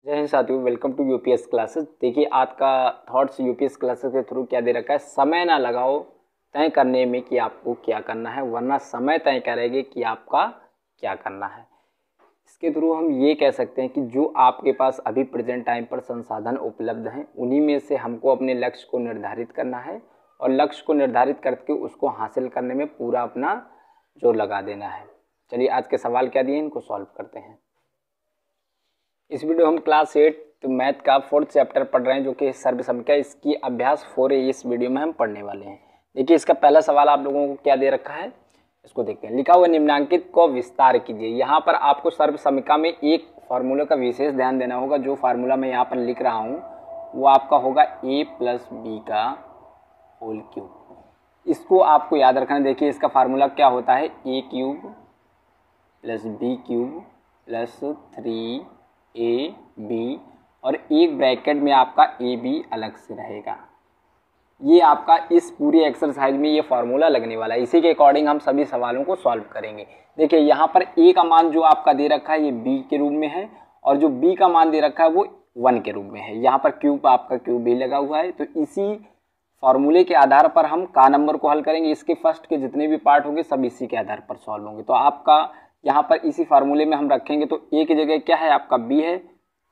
जय हिंद साथियों, welcome to UPS classes. देखिए आज का थॉट्स यूपीएस क्लासेस के थ्रू क्या दे रखा है, समय ना लगाओ तय करने में कि आपको क्या करना है, वरना समय तय करेगी कि आपका क्या करना है। इसके थ्रू हम ये कह सकते हैं कि जो आपके पास अभी प्रेजेंट टाइम पर संसाधन उपलब्ध हैं, उन्हीं में से हमको अपने लक्ष्य को निर्धारित करना है और लक्ष्य को निर्धारित करके उसको हासिल करने में पूरा अपना जोर लगा देना है। चलिए आज के सवाल क्या दिए, इनको सॉल्व करते हैं। इस वीडियो हम क्लास 8 मैथ का 4th चैप्टर पढ़ रहे हैं, जो कि सर्वसंख्या। इसकी अभ्यास 4 है, इस वीडियो में हम पढ़ने वाले हैं। देखिए इसका पहला सवाल आप लोगों को क्या दे रखा है, इसको देखते हैं। लिखा हुआ निम्नांकित को विस्तार कीजिए। यहाँ पर आपको सर्वसंख्या में एक फार्मूला का विशेष ध्यान देना होगा। जो फार्मूला मैं यहाँ पर लिख रहा हूँ वो आपका होगा a प्लस बी का होल क्यूब। इसको आपको याद रखना। देखिए इसका फार्मूला क्या होता है, a cube plus B cube plus 3ab और एक ब्रैकेट में आपका ए बी अलग से रहेगा। ये आपका इस पूरी एक्सरसाइज में ये फार्मूला लगने वाला है। इसी के अकॉर्डिंग हम सभी सवालों को सॉल्व करेंगे। देखिए यहाँ पर ए का मान जो आपका दे रखा है ये बी के रूप में है, और जो बी का मान दे रखा है वो 1 के रूप में है। यहाँ पर क्यूब आपका क्यूब भी लगा हुआ है। तो इसी फार्मूले के आधार पर हम का नंबर को हल करेंगे। इसके फर्स्ट के जितने भी पार्ट होंगे सब इसी के आधार पर सॉल्व होंगे। तो आपका यहाँ पर इसी फार्मूले में हम रखेंगे तो ए की जगह क्या है आपका बी है,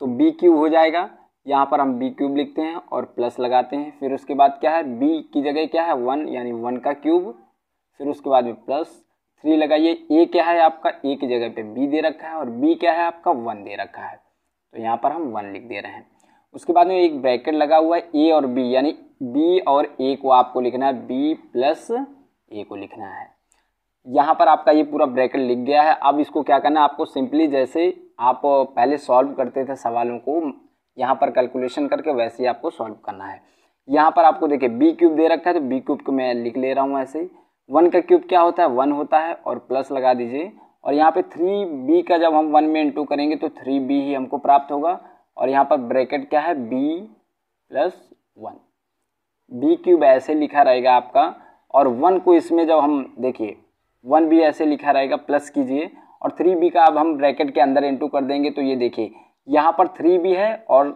तो बी क्यूब हो जाएगा। यहाँ पर हम बी क्यूब लिखते हैं और प्लस लगाते हैं। फिर उसके बाद क्या है, बी की जगह क्या है 1, यानी 1 का क्यूब। फिर उसके बाद में प्लस 3 लगाइए। ए क्या है आपका, ए की जगह पे बी दे रखा है और बी क्या है आपका 1 दे रखा है, तो यहाँ पर हम 1 लिख दे रहे हैं। उसके बाद में एक ब्रैकेट लगा हुआ है ए और बी, यानी बी और ए को आपको लिखना है, बी प्लस ए को लिखना है। यहाँ पर आपका ये पूरा ब्रैकेट लिख गया है। अब इसको क्या करना है आपको, सिंपली जैसे आप पहले सॉल्व करते थे सवालों को यहाँ पर कैलकुलेशन करके, वैसे ही आपको सॉल्व करना है। यहाँ पर आपको देखिए बी क्यूब दे रखा है, तो बी क्यूब को मैं लिख ले रहा हूँ ऐसे ही। 1 का क्यूब क्या होता है 1 होता है, और प्लस लगा दीजिए। और यहाँ पे 3b का जब हम 1 में इंटू करेंगे तो 3b ही हमको प्राप्त होगा। और यहाँ पर ब्रैकेट क्या है b प्लस 1, बी क्यूब ऐसे लिखा रहेगा आपका। और 1 को इसमें जब हम देखिए 1 भी ऐसे लिखा रहेगा, प्लस कीजिए। और 3b का अब हम ब्रैकेट के अंदर इंटू कर देंगे, तो ये देखिए यहाँ पर 3b है और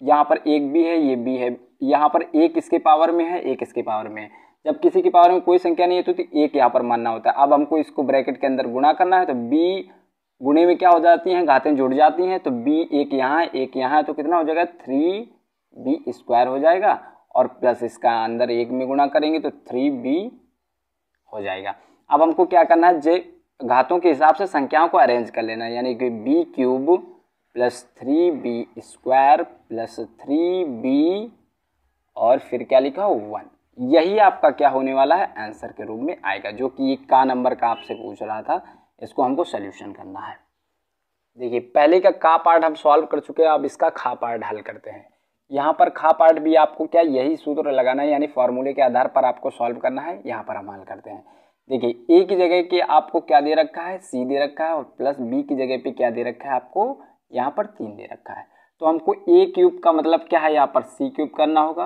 यहाँ पर एक भी है, ये भी है। यहाँ पर एक इसके पावर में है, एक इसके पावर में है। जब किसी की पावर में कोई संख्या नहीं है तो एक यहाँ पर मानना होता है। अब हमको इसको ब्रैकेट के अंदर गुणा करना है, तो b गुणे में क्या हो जाती हैं, घातें जुड़ जाती हैं। तो b एक यहाँ है एक यहाँ है, तो कितना हो जाएगा 3b स्क्वायर हो जाएगा। और प्लस इसका अंदर एक में गुणा करेंगे तो 3b हो जाएगा। अब हमको क्या करना है, जे घातों के हिसाब से संख्याओं को अरेंज कर लेना है, यानी कि B cube plus 3b square plus 3b और फिर क्या लिखा हो 1। यही आपका क्या होने वाला है, आंसर के रूप में आएगा, जो कि का नंबर का आपसे पूछ रहा था। इसको हमको सोल्यूशन करना है। देखिए पहले का पार्ट हम सॉल्व कर चुके हैं, अब इसका खा पार्ट हल करते हैं। यहाँ पर खा पार्ट भी आपको क्या यही सूत्र लगाना है, यानी फॉर्मूले के आधार पर आपको सॉल्व करना है। यहाँ पर हम हल करते हैं। देखिए ए की जगह के आपको क्या दे रखा है, सी दे रखा है, और प्लस बी की जगह पे क्या दे रखा है आपको, यहाँ पर 3 दे रखा है। तो हमको ए क्यूब का मतलब क्या है, यहाँ पर सी क्यूब करना होगा।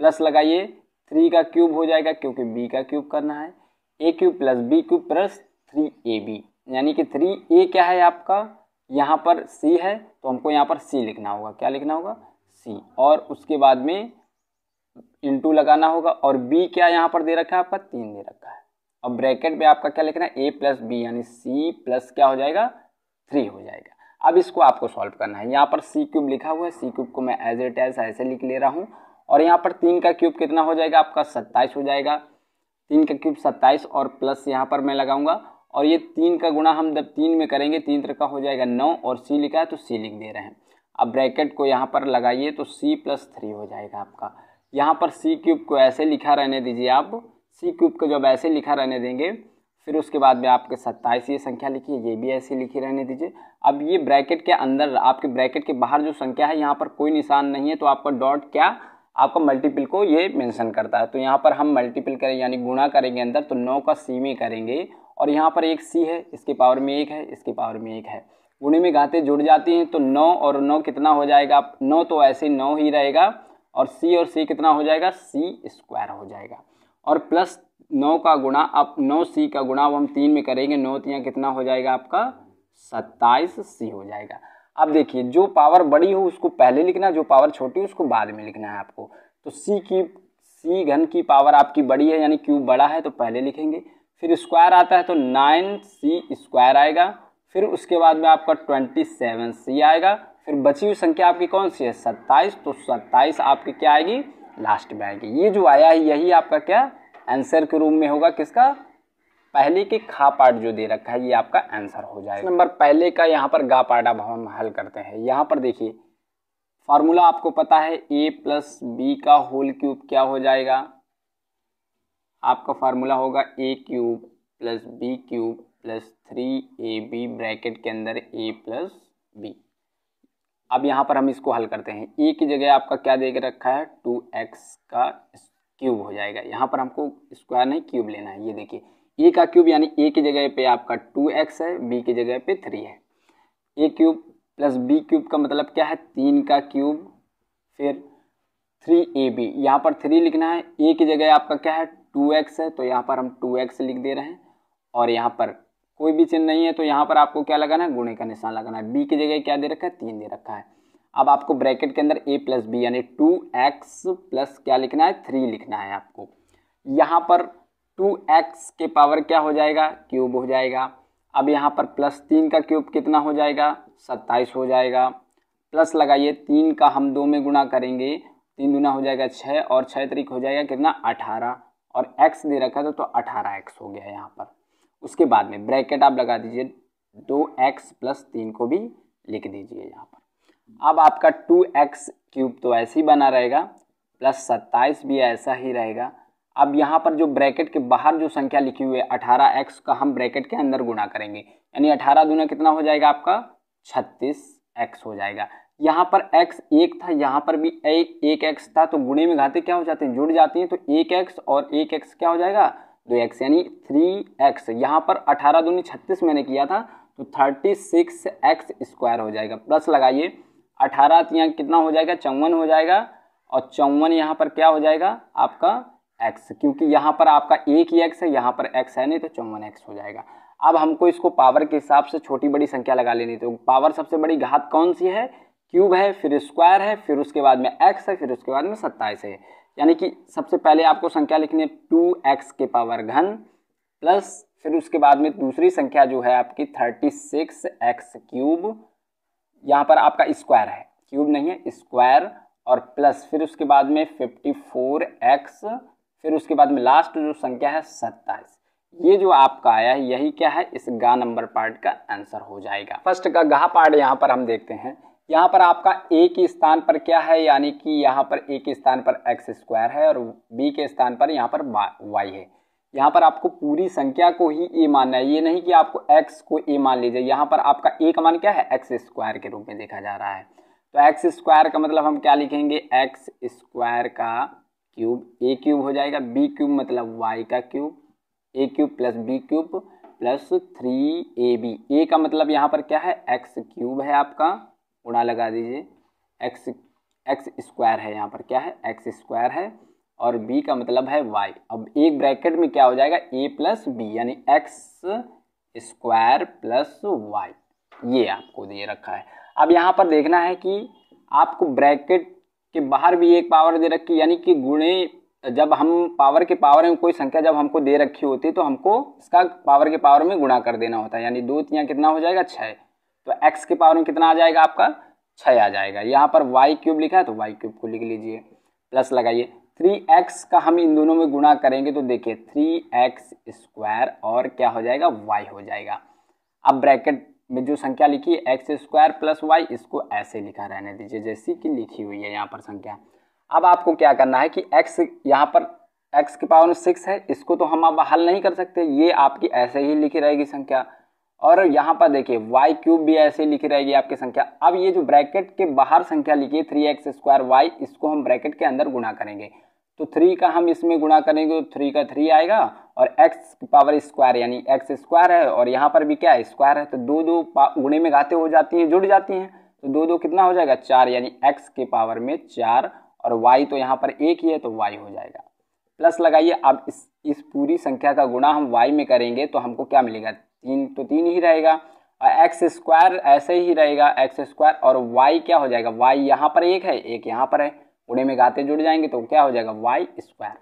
प्लस लगाइए 3 का क्यूब हो जाएगा, क्योंकि बी का क्यूब करना है। A cube plus B cube plus 3ab, यानी कि 3a क्या है आपका, यहाँ पर सी है, तो हमको यहाँ पर सी लिखना होगा। क्या लिखना होगा, सी। और उसके बाद में इंटू लगाना होगा। और b क्या यहाँ पर दे रखा है आपका 3 दे रखा है। और ब्रैकेट में आपका क्या लिखना है, a प्लस बी, यानी c प्लस क्या हो जाएगा 3 हो जाएगा। अब इसको आपको सॉल्व करना है। यहाँ पर सी क्यूब लिखा हुआ है, सी क्यूब को मैं एज इट एज ऐसे लिख ले रहा हूँ। और यहाँ पर 3 का क्यूब कितना हो जाएगा आपका 27 हो जाएगा। 3 का क्यूब 27 और प्लस यहाँ पर मैं लगाऊंगा। और ये 3 का गुणा हम जब 3 में करेंगे 3 का हो जाएगा 9, और सी लिखा है तो सी लिख दे रहे हैं। अब ब्रैकेट को यहाँ पर लगाइए तो c प्लस 3 हो जाएगा आपका। यहाँ पर सी क्यूब को ऐसे लिखा रहने दीजिए आप। सी क्यूब को जब ऐसे लिखा रहने देंगे, फिर उसके बाद में आपके 27 ये संख्या लिखिए, ये भी ऐसे लिखी रहने दीजिए। अब ये ब्रैकेट के अंदर, आपके ब्रैकेट के बाहर जो संख्या है यहाँ पर कोई निशान नहीं है, तो आपका डॉट क्या आपका मल्टीपल को ये मेंशन करता है। तो यहाँ पर हम मल्टीपल करें यानी गुणा करेंगे अंदर, तो 9 का सी में करेंगे। और यहाँ पर एक सी है, इसके पावर में 1 है, इसके पावर में 1 है। गुणे में घातें जुड़ जाती हैं, तो 9 और 9 कितना हो जाएगा, 9 तो ऐसे 9 ही रहेगा। और सी कितना हो जाएगा, सी स्क्वायर हो जाएगा। और प्लस 9 का गुणा, अब 9c का गुणा अब हम 3 में करेंगे, 9 3 कितना हो जाएगा आपका 27c हो जाएगा। अब देखिए जो पावर बड़ी हो उसको पहले लिखना, जो पावर छोटी हो उसको बाद में लिखना है आपको। तो सी घन की पावर आपकी बड़ी है यानी क्यूब बड़ा है तो पहले लिखेंगे, फिर स्क्वायर आता है तो 9c स्क्वायर आएगा, फिर उसके बाद में आपका 27c आएगा, फिर बची हुई संख्या आपकी कौन सी है 27, तो 27 आपकी क्या आएगी लास्ट में आएगी। ये जो आया है यही आपका क्या आंसर के रूप में होगा, किसका पहले के खा पार्ट जो दे रखा है ये आपका आंसर हो जाएगा। नंबर पहले का यहाँ पर गा पार्ट अब हम हल करते हैं। यहाँ पर देखिए फार्मूला आपको पता है a प्लस बी का होल क्यूब क्या हो जाएगा, आपका फार्मूला होगा a cube plus B cube plus 3ab bracket के अंदर a प्लस बी। अब यहाँ पर हम इसको हल करते हैं, a की जगह आपका क्या दे के रखा है 2x का क्यूब हो जाएगा। यहाँ पर हमको स्क्वायर नहीं क्यूब लेना है। ये देखिए a का क्यूब यानी a की जगह पे आपका 2x है, b की जगह पे 3 है। a cube plus b cube का मतलब क्या है 3 का क्यूब, फिर 3ab, यहाँ पर 3 लिखना है, a की जगह आपका क्या है 2x है तो यहाँ पर हम 2x लिख दे रहे हैं, और यहाँ पर कोई भी चिन्ह नहीं है तो यहाँ पर आपको क्या लगाना है गुणे का निशान लगाना है। b की जगह क्या दे रखा है 3 दे रखा है। अब आपको ब्रैकेट के अंदर a प्लस बी यानी 2x प्लस क्या लिखना है 3 लिखना है आपको। यहाँ पर 2x के पावर क्या हो जाएगा क्यूब हो जाएगा। अब यहाँ पर प्लस 3 का क्यूब कितना हो जाएगा 27 हो जाएगा, प्लस लगाइए 3 का हम 2 में गुणा करेंगे, 3 दूना हो जाएगा 6 और 6 तरीक हो जाएगा कितना 18, और x दे रखा था तो 18x हो गया यहाँ पर। उसके बाद में ब्रैकेट आप लगा दीजिए 2x प्लस 3 को भी लिख दीजिए यहाँ पर। अब आपका 2x क्यूब तो ऐसे ही बना रहेगा, प्लस 27 भी ऐसा ही रहेगा। अब यहाँ पर जो ब्रैकेट के बाहर जो संख्या लिखी हुई है 18x का हम ब्रैकेट के अंदर गुणा करेंगे, यानी 18 दूना कितना हो जाएगा आपका 36x हो जाएगा। यहाँ पर x एक था, यहाँ पर भी एक x था, तो गुणे में घाते क्या हो जाते हैं जुड़ जाती हैं, तो 1x और 1x क्या हो जाएगा 2x यानी 3x। यहाँ पर 18 दूनी 36 मैंने किया था तो 36x स्क्वायर हो जाएगा। प्लस लगाइए 18 यहाँ कितना हो जाएगा 54 हो जाएगा, और 54 यहाँ पर क्या हो जाएगा आपका x, क्योंकि यहाँ पर आपका एक ही x है, यहाँ पर x है नहीं तो 54x हो जाएगा। अब हमको इसको पावर के हिसाब से छोटी बड़ी संख्या लगा लेनी, तो पावर सबसे बड़ी घात कौन सी है क्यूब है, फिर स्क्वायर है, फिर उसके बाद में x है, फिर उसके बाद में 27 है। यानी कि सबसे पहले आपको संख्या लिखनी है 2x के पावर घन प्लस फिर उसके बाद में दूसरी संख्या जो है आपकी 36x क्यूब, यहाँ पर आपका स्क्वायर है क्यूब नहीं है स्क्वायर, और प्लस फिर उसके बाद में 54x, फिर उसके बाद में लास्ट जो संख्या है 27। ये जो आपका आया है यही क्या है इस गा नंबर पार्ट का आंसर हो जाएगा। फर्स्ट का गा पार्ट यहाँ पर हम देखते हैं, यहाँ पर आपका a के स्थान पर क्या है, यानी कि यहाँ पर a के स्थान पर x स्क्वायर है और b के स्थान पर यहाँ पर y है। यहाँ पर आपको पूरी संख्या को ही a मानना है, ये नहीं कि आपको x को a मान लीजिए। यहाँ पर आपका a का मान क्या है x स्क्वायर के रूप में देखा जा रहा है, तो x स्क्वायर का मतलब हम क्या लिखेंगे x स्क्वायर का क्यूब, a क्यूब हो जाएगा, b क्यूब मतलब y का cube, a cube plus b cube plus 3ab, a का मतलब यहाँ पर क्या है x क्यूब है आपका, गुणा लगा दीजिए x स्क्वायर है, यहाँ पर क्या है x स्क्वायर है, और b का मतलब है y। अब एक ब्रैकेट में क्या हो जाएगा a प्लस b यानी x स्क्वायर प्लस y, ये आपको दे रखा है। अब यहाँ पर देखना है कि आपको ब्रैकेट के बाहर भी एक पावर दे रखी, यानी कि गुणे जब हम पावर के पावर में कोई संख्या जब हमको दे रखी होती है तो हमको इसका पावर के पावर में गुणा कर देना होता है, यानी 2 यहाँ कितना हो जाएगा 6, तो x के पावर में कितना आ जाएगा आपका 6 आ जाएगा। यहाँ पर y क्यूब लिखा है तो y क्यूब को लिख लीजिए, प्लस लगाइए 3x का हम इन दोनों में गुणा करेंगे तो देखिए 3x स्क्वायर और क्या हो जाएगा y हो जाएगा। अब ब्रैकेट में जो संख्या लिखी है x स्क्वायर प्लस y, इसको ऐसे लिखा रहने दीजिए जैसी कि लिखी हुई है यहाँ पर संख्या। अब आपको क्या करना है कि x यहाँ पर x के पावर में 6 है, इसको तो हम अब हल नहीं कर सकते, ये आपकी ऐसे ही लिखी रहेगी संख्या, और यहाँ पर देखिए y क्यूब भी ऐसे ही लिखी रहेगी आपकी संख्या। अब ये जो ब्रैकेट के बाहर संख्या लिखी है 3x स्क्वायर y, इसको हम ब्रैकेट के अंदर गुणा करेंगे, तो 3 का हम इसमें गुणा करेंगे तो 3 का 3 आएगा, और x की पावर स्क्वायर यानी x स्क्वायर है और यहाँ पर भी क्या है स्क्वायर है, तो 2 गुणे में घाते हो जाती हैं जुड़ जाती हैं, तो 2 कितना हो जाएगा 4 यानी x के पावर में 4, और y तो यहाँ पर एक ही है तो y हो जाएगा। प्लस लगाइए, अब इस पूरी संख्या का गुणा हम y में करेंगे तो हमको क्या मिलेगा 3, तो 3 ही रहेगा, और एक्स स्क्वायर ऐसे ही रहेगा, एक्स स्क्वायर, और वाई क्या हो जाएगा, वाई यहाँ पर एक है, एक यहाँ पर है, गुणे में घाते जुड़ जाएंगे तो क्या हो जाएगा, वाई स्क्वायर।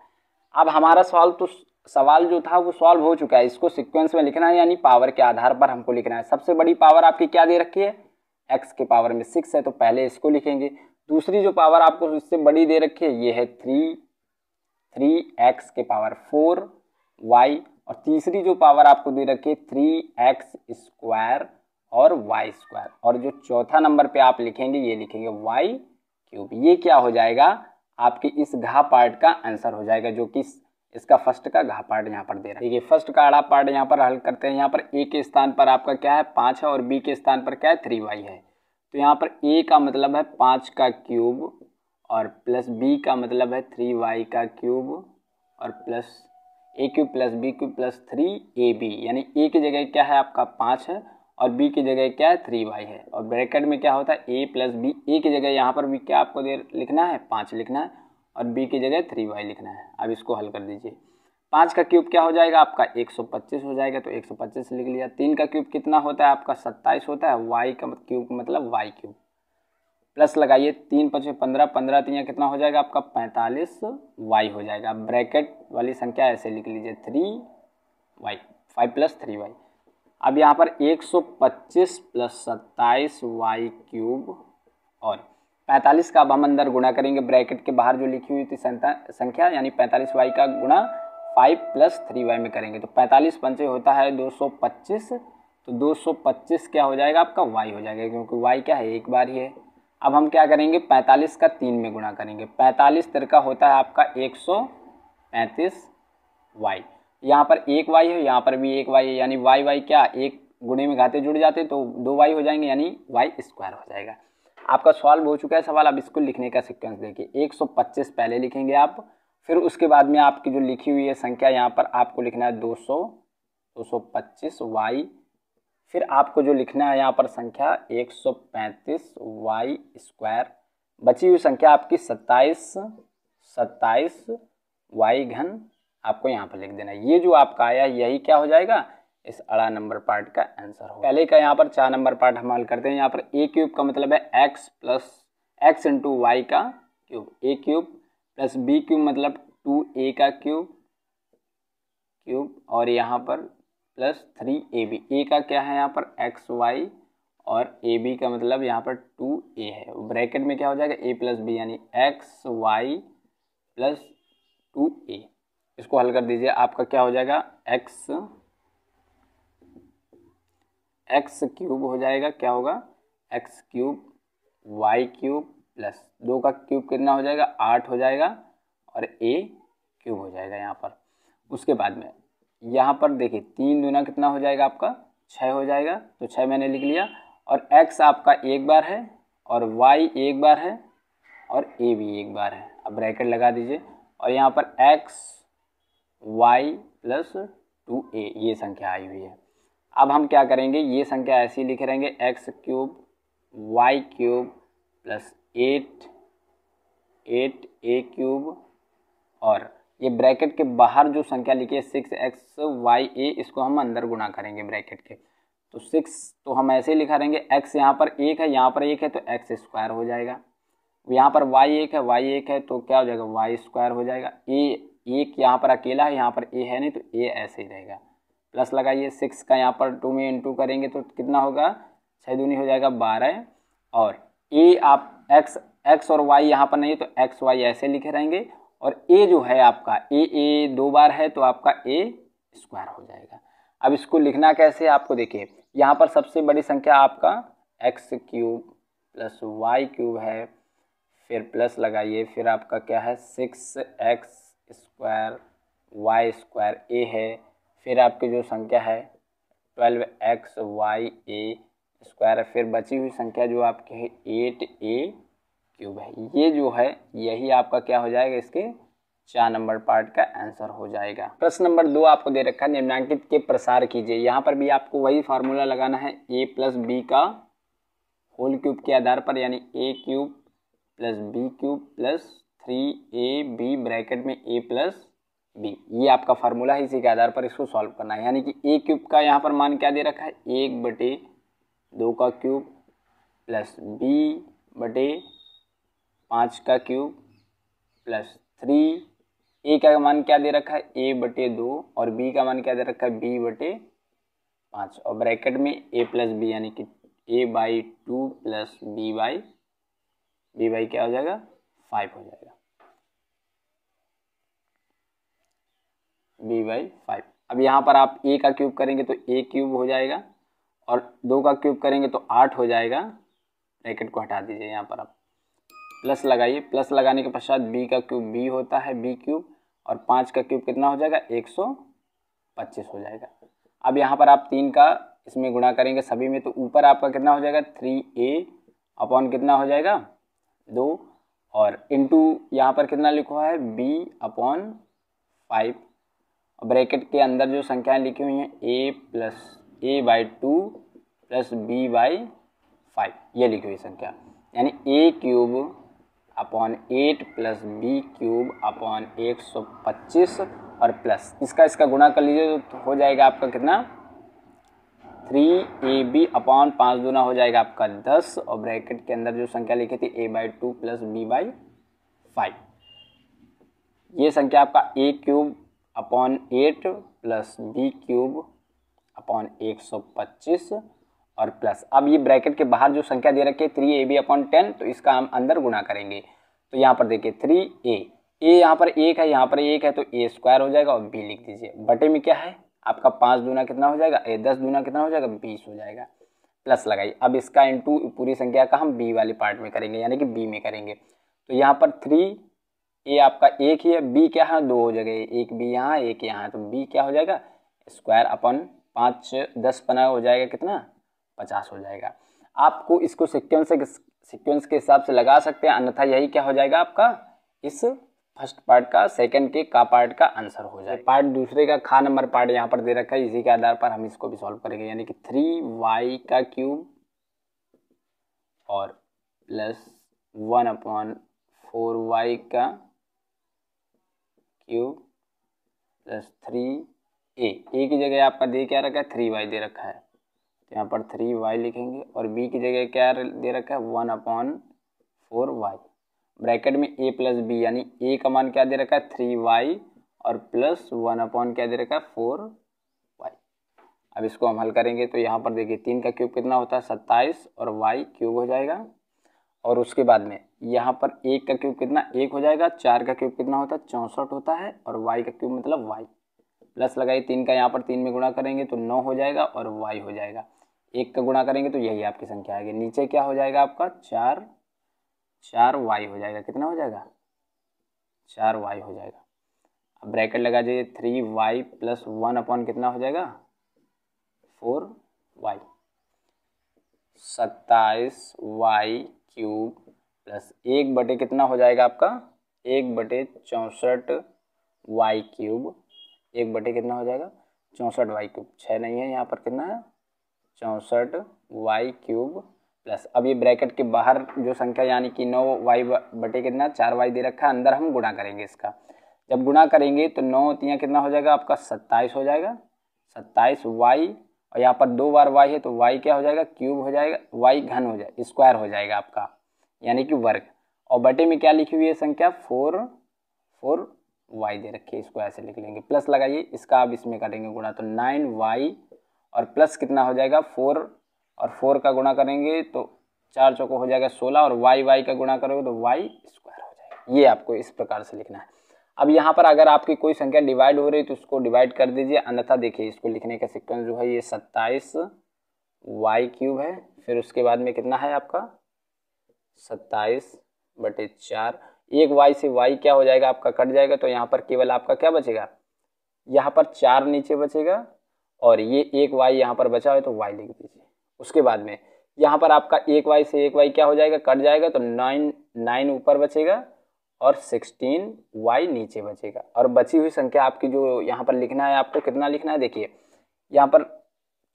अब हमारा सवाल जो था वो सॉल्व हो चुका है। इसको सीक्वेंस में लिखना है, यानी पावर के आधार पर हमको लिखना है। सबसे बड़ी पावर आपकी क्या दे रखी है, एक्स के पावर में 6 है, तो पहले इसको लिखेंगे। दूसरी जो पावर आपको इससे बड़ी दे रखी है ये है 3x के पावर 4y, और तीसरी जो पावर आपको दे रखी है 3x स्क्वायर और y स्क्वायर, और जो चौथा नंबर पे आप लिखेंगे ये लिखेंगे y क्यूब। ये क्या हो जाएगा, आपकी इस घा पार्ट का आंसर हो जाएगा, जो कि इसका फर्स्ट का घा पार्ट यहाँ पर दे रहा है। देखिए फर्स्ट का आड़ा पार्ट यहाँ पर हल करते हैं। यहाँ पर a के स्थान पर आपका क्या है 5 है, और b के स्थान पर क्या है 3y है। तो यहाँ पर a का मतलब है 5 का क्यूब, और प्लस b का मतलब है 3y का क्यूब, और plus a cube plus b cube plus 3ab, यानी a की जगह क्या है आपका 5 है, और b की जगह क्या है 3y है, और ब्रैकेट में क्या होता है a प्लस b, a की जगह यहाँ पर भी क्या आपको लिखना है 5 लिखना है, और b की जगह 3y लिखना है। अब इसको हल कर दीजिए। 5 का क्यूब क्या हो जाएगा आपका 125 हो जाएगा, तो 125 लिख लिया। 3 का क्यूब कितना होता है आपका 27 होता है, y का क्यूब मतलब y क्यूब, प्लस लगाइए 3 5 15, 15 3 कितना हो जाएगा आपका 45y हो जाएगा। ब्रैकेट वाली संख्या ऐसे लिख लीजिए 3y, 5 प्लस 3y। अब यहाँ पर 125 प्लस 27y क्यूब और 45 का अब हम अंदर गुणा करेंगे, ब्रैकेट के बाहर जो लिखी हुई थी संख्या, यानी 45y का गुणा 5 प्लस 3y में करेंगे, तो 45 पंचे होता है 225, तो 225 क्या हो जाएगा आपका y हो जाएगा, क्योंकि y क्या है एक बार ही है। अब हम क्या करेंगे 45 का 3 में गुणा करेंगे, 45 तिरका होता है आपका 135y, यहाँ पर एक y है, यहाँ पर भी एक y है, यानी y क्या एक गुणे में घाते जुड़ जाते तो 2y हो जाएंगे, यानी y स्क्वायर हो जाएगा। आपका सॉल्व हो चुका है सवाल। अब इसको लिखने का सीक्वेंस देखिए, 125 पहले लिखेंगे आप, फिर उसके बाद में आपकी जो लिखी हुई है संख्या यहाँ पर आपको लिखना है 225y, फिर आपको जो लिखना है यहाँ पर संख्या 135y स्क्वायर, बची हुई संख्या आपकी 27y घन आपको यहाँ पर लिख देना है। ये जो आपका आया यही क्या हो जाएगा, इस अड़ा नंबर पार्ट का आंसर होगा। पहले का यहाँ पर 4 नंबर पार्ट हम हल करते हैं। यहाँ पर a क्यूब का मतलब है x plus x into Y का cube, a cube plus b cube मतलब 2a का क्यूब, और यहाँ पर प्लस 3ab, a का क्या है यहाँ पर xy, और ab का मतलब यहाँ पर 2a है। ब्रैकेट में क्या हो जाएगा a प्लस b, यानी xy प्लस 2a। इसको हल कर दीजिए, आपका क्या हो जाएगा x क्यूब हो जाएगा, क्या होगा x cube y cube plus 2 का क्यूब कितना हो जाएगा 8 हो जाएगा, और a क्यूब हो जाएगा यहाँ पर। उसके बाद में यहाँ पर देखिए 3 दूना कितना हो जाएगा आपका 6 हो जाएगा, तो 6 मैंने लिख लिया, और x आपका एक बार है, और y एक बार है, और a भी एक बार है। अब ब्रैकेट लगा दीजिए, और यहाँ पर x y प्लस 2a ये संख्या आई हुई है। अब हम क्या करेंगे, ये संख्या ऐसी लिख रहेंगे x cube y cube plus 8a cube, और ये ब्रैकेट के बाहर जो संख्या लिखी है 6xya, इसको हम अंदर गुणा करेंगे ब्रैकेट के, तो 6 तो हम ऐसे ही लिखा रहेंगे, x यहाँ पर 1 है, यहाँ पर 1 है, तो x स्क्वायर हो जाएगा। यहाँ पर y 1 है, y 1 है, तो क्या हो जाएगा y स्क्वायर हो जाएगा। a एक यहाँ पर अकेला है, यहाँ पर a है नहीं, तो a ऐसे ही रहेगा। प्लस लगाइए, 6 का यहाँ पर 2 में इंटू करेंगे तो कितना होगा 6 दूनी हो जाएगा 12, और a आप x और y यहाँ पर नहीं है, तो x y ऐसे लिखे रहेंगे, और a जो है आपका a 2 बार है, तो आपका a स्क्वायर हो जाएगा। अब इसको लिखना कैसे आपको देखिए, यहाँ पर सबसे बड़ी संख्या आपका x cube plus y cube है, फिर प्लस लगाइए, फिर आपका क्या है 6x square y square a है, फिर आपकी जो संख्या है 12xya स्क्वायर है, फिर बची हुई संख्या जो आपकी है 8a क्यूब है। ये जो है यही आपका क्या हो जाएगा, इसके 4 नंबर पार्ट का आंसर हो जाएगा। प्रश्न नंबर 2 आपको दे रखा है, निम्नांकित के प्रसार कीजिए। यहाँ पर भी आपको वही फार्मूला लगाना है, a प्लस बी का होल क्यूब के आधार पर, यानी a cube plus B cube plus 3ab bracket में a प्लस बी, ये आपका फार्मूला है। इसी के आधार पर इसको सॉल्व करना है, यानी कि a क्यूब का यहाँ पर मान क्या दे रखा है 1/2 2 का क्यूब प्लस b/5 का क्यूब प्लस 3। ए का मान क्या दे रखा है, a/2 और b का मान क्या दे रखा है, b/5 और ब्रैकेट में a प्लस बी यानी कि a/2 प्लस b क्या हो जाएगा, 5 हो जाएगा, b/5। अब यहाँ पर आप a का क्यूब करेंगे तो a क्यूब हो जाएगा और 2 का क्यूब करेंगे तो 8 हो जाएगा। ब्रैकेट को हटा दीजिए, यहाँ पर आप प्लस लगाइए, प्लस लगाने के पश्चात b का क्यूब b होता है b क्यूब और 5 का क्यूब कितना हो जाएगा, 125 हो जाएगा। अब यहाँ पर आप 3 का इसमें गुणा करेंगे सभी में तो ऊपर आपका कितना हो जाएगा, 3a अपॉन कितना हो जाएगा, 2 और इंटू यहाँ पर कितना लिखा है, b/5 और ब्रैकेट के अंदर जो संख्याएं लिखी हुई हैं a/2 प्लस b/5 ये लिखी हुई संख्या, यानी a cube upon 8 plus b cube upon 125 और प्लस इसका गुणा कर लीजिए तो हो जाएगा आपका कितना, 3ab अपॉन 5 दूना हो जाएगा आपका 10 और ब्रैकेट के अंदर जो संख्या लिखी थी a/2 प्लस b/5 ये संख्या आपका a cube upon 8 plus b cube upon 125 और प्लस अब ये ब्रैकेट के बाहर जो संख्या दे रखी है 3ab अपॉन 10 तो इसका हम अंदर गुणा करेंगे। तो यहाँ पर देखिए 3a यहाँ पर 1 है, यहाँ पर 1 है तो a स्क्वायर हो जाएगा और b लिख दीजिए। बटे में क्या है आपका 5 दूना कितना हो जाएगा, 10 दूना कितना हो जाएगा, 20 हो जाएगा। प्लस लगाइए, अब इसका इंटू पूरी संख्या का हम b वाले पार्ट में करेंगे यानी कि b में करेंगे। तो यहाँ पर 3a आपका 1 ही है, b क्या है 2 हो जाएगा, एक b यहाँ एक यहाँ है तो b क्या हो जाएगा, स्क्वायर अपन 5 10 बना हो जाएगा कितना, 50 हो जाएगा। आपको इसको सीक्वेंस के हिसाब से लगा सकते हैं, अन्यथा यही क्या हो जाएगा आपका इस फर्स्ट पार्ट का सेकंड के का पार्ट का आंसर हो जाएगा। पार्ट दूसरे का खा नंबर पार्ट यहाँ पर दे रखा है, इसी के आधार पर हम इसको भी सॉल्व करेंगे यानी कि 3y का क्यूब और प्लस 1/4y का क्यूब प्लस 3a की जगह आपका दे क्या रखा है, 3y दे रखा है तो यहाँ पर 3y लिखेंगे और b की जगह क्या दे रखा है, 1/4y ब्रैकेट में a प्लस बी यानी a का मान क्या दे रखा है, 3y और प्लस 1 क्या दे रखा है, 4y। अब इसको हम हल करेंगे तो यहाँ पर देखिए 3 का क्यूब कितना होता है, 27 और y क्यूब हो जाएगा और उसके बाद में यहाँ पर 1 का क्यूब कितना 1 हो जाएगा, 4 का क्यूब कितना होता है 64 होता है और y का क्यूब मतलब y। प्लस लगाइए 3 का यहाँ पर 3 में गुणा करेंगे तो 9 हो जाएगा और y हो जाएगा। 1 का गुणा करेंगे तो यही आपकी संख्या आएगी। नीचे क्या हो जाएगा आपका 4y हो जाएगा, कितना हो जाएगा 4y हो जाएगा। अब ब्रैकेट लगा दीजिए 3y प्लस 1 कितना हो जाएगा 4y 27y क्यूब प्लस 1 बटे कितना हो जाएगा आपका 1/64y क्यूब 1 बटे कितना हो जाएगा 64y क्यूब 6 नहीं है यहाँ पर कितना है 64y क्यूब प्लस अब ये ब्रैकेट के बाहर जो संख्या यानी कि 9y बटे कितना 4y दे रखा है, अंदर हम गुणा करेंगे इसका। जब गुणा करेंगे तो 9 तियाँ कितना हो जाएगा आपका 27 हो जाएगा, 27y और यहाँ पर 2 बार y है तो y क्या हो जाएगा क्यूब हो जाएगा, y घन हो जाएगा स्क्वायर हो जाएगा आपका यानी कि वर्ग और बटे में क्या लिखी हुई है संख्या 4y दे रखी है, इसको ऐसे लिख लेंगे। प्लस लगाइए, इसका अब इसमें करेंगे गुणा तो 9y और प्लस कितना हो जाएगा 4 और 4 का गुणा करेंगे तो 4 चौको हो जाएगा 16 और y का गुणा करोगे तो y स्क्वायर हो जाएगा। ये आपको इस प्रकार से लिखना है। अब यहाँ पर अगर आपकी कोई संख्या डिवाइड हो रही है तो उसको डिवाइड कर दीजिए, अन्यथा देखिए इसको लिखने का सीक्वेंस जो है ये 27y क्यूब है, फिर उसके बाद में कितना है आपका 27/4 एक y से y क्या हो जाएगा आपका कट जाएगा तो यहाँ पर केवल आपका क्या बचेगा, यहाँ पर 4 नीचे बचेगा और ये एक y यहाँ पर बचा है तो y लिख दीजिए। उसके बाद में यहाँ पर आपका एक y से एक y क्या हो जाएगा कट जाएगा तो 9 ऊपर बचेगा और 16y नीचे बचेगा और बची हुई संख्या आपकी जो यहाँ पर लिखना है आपको कितना लिखना है, देखिए यहाँ पर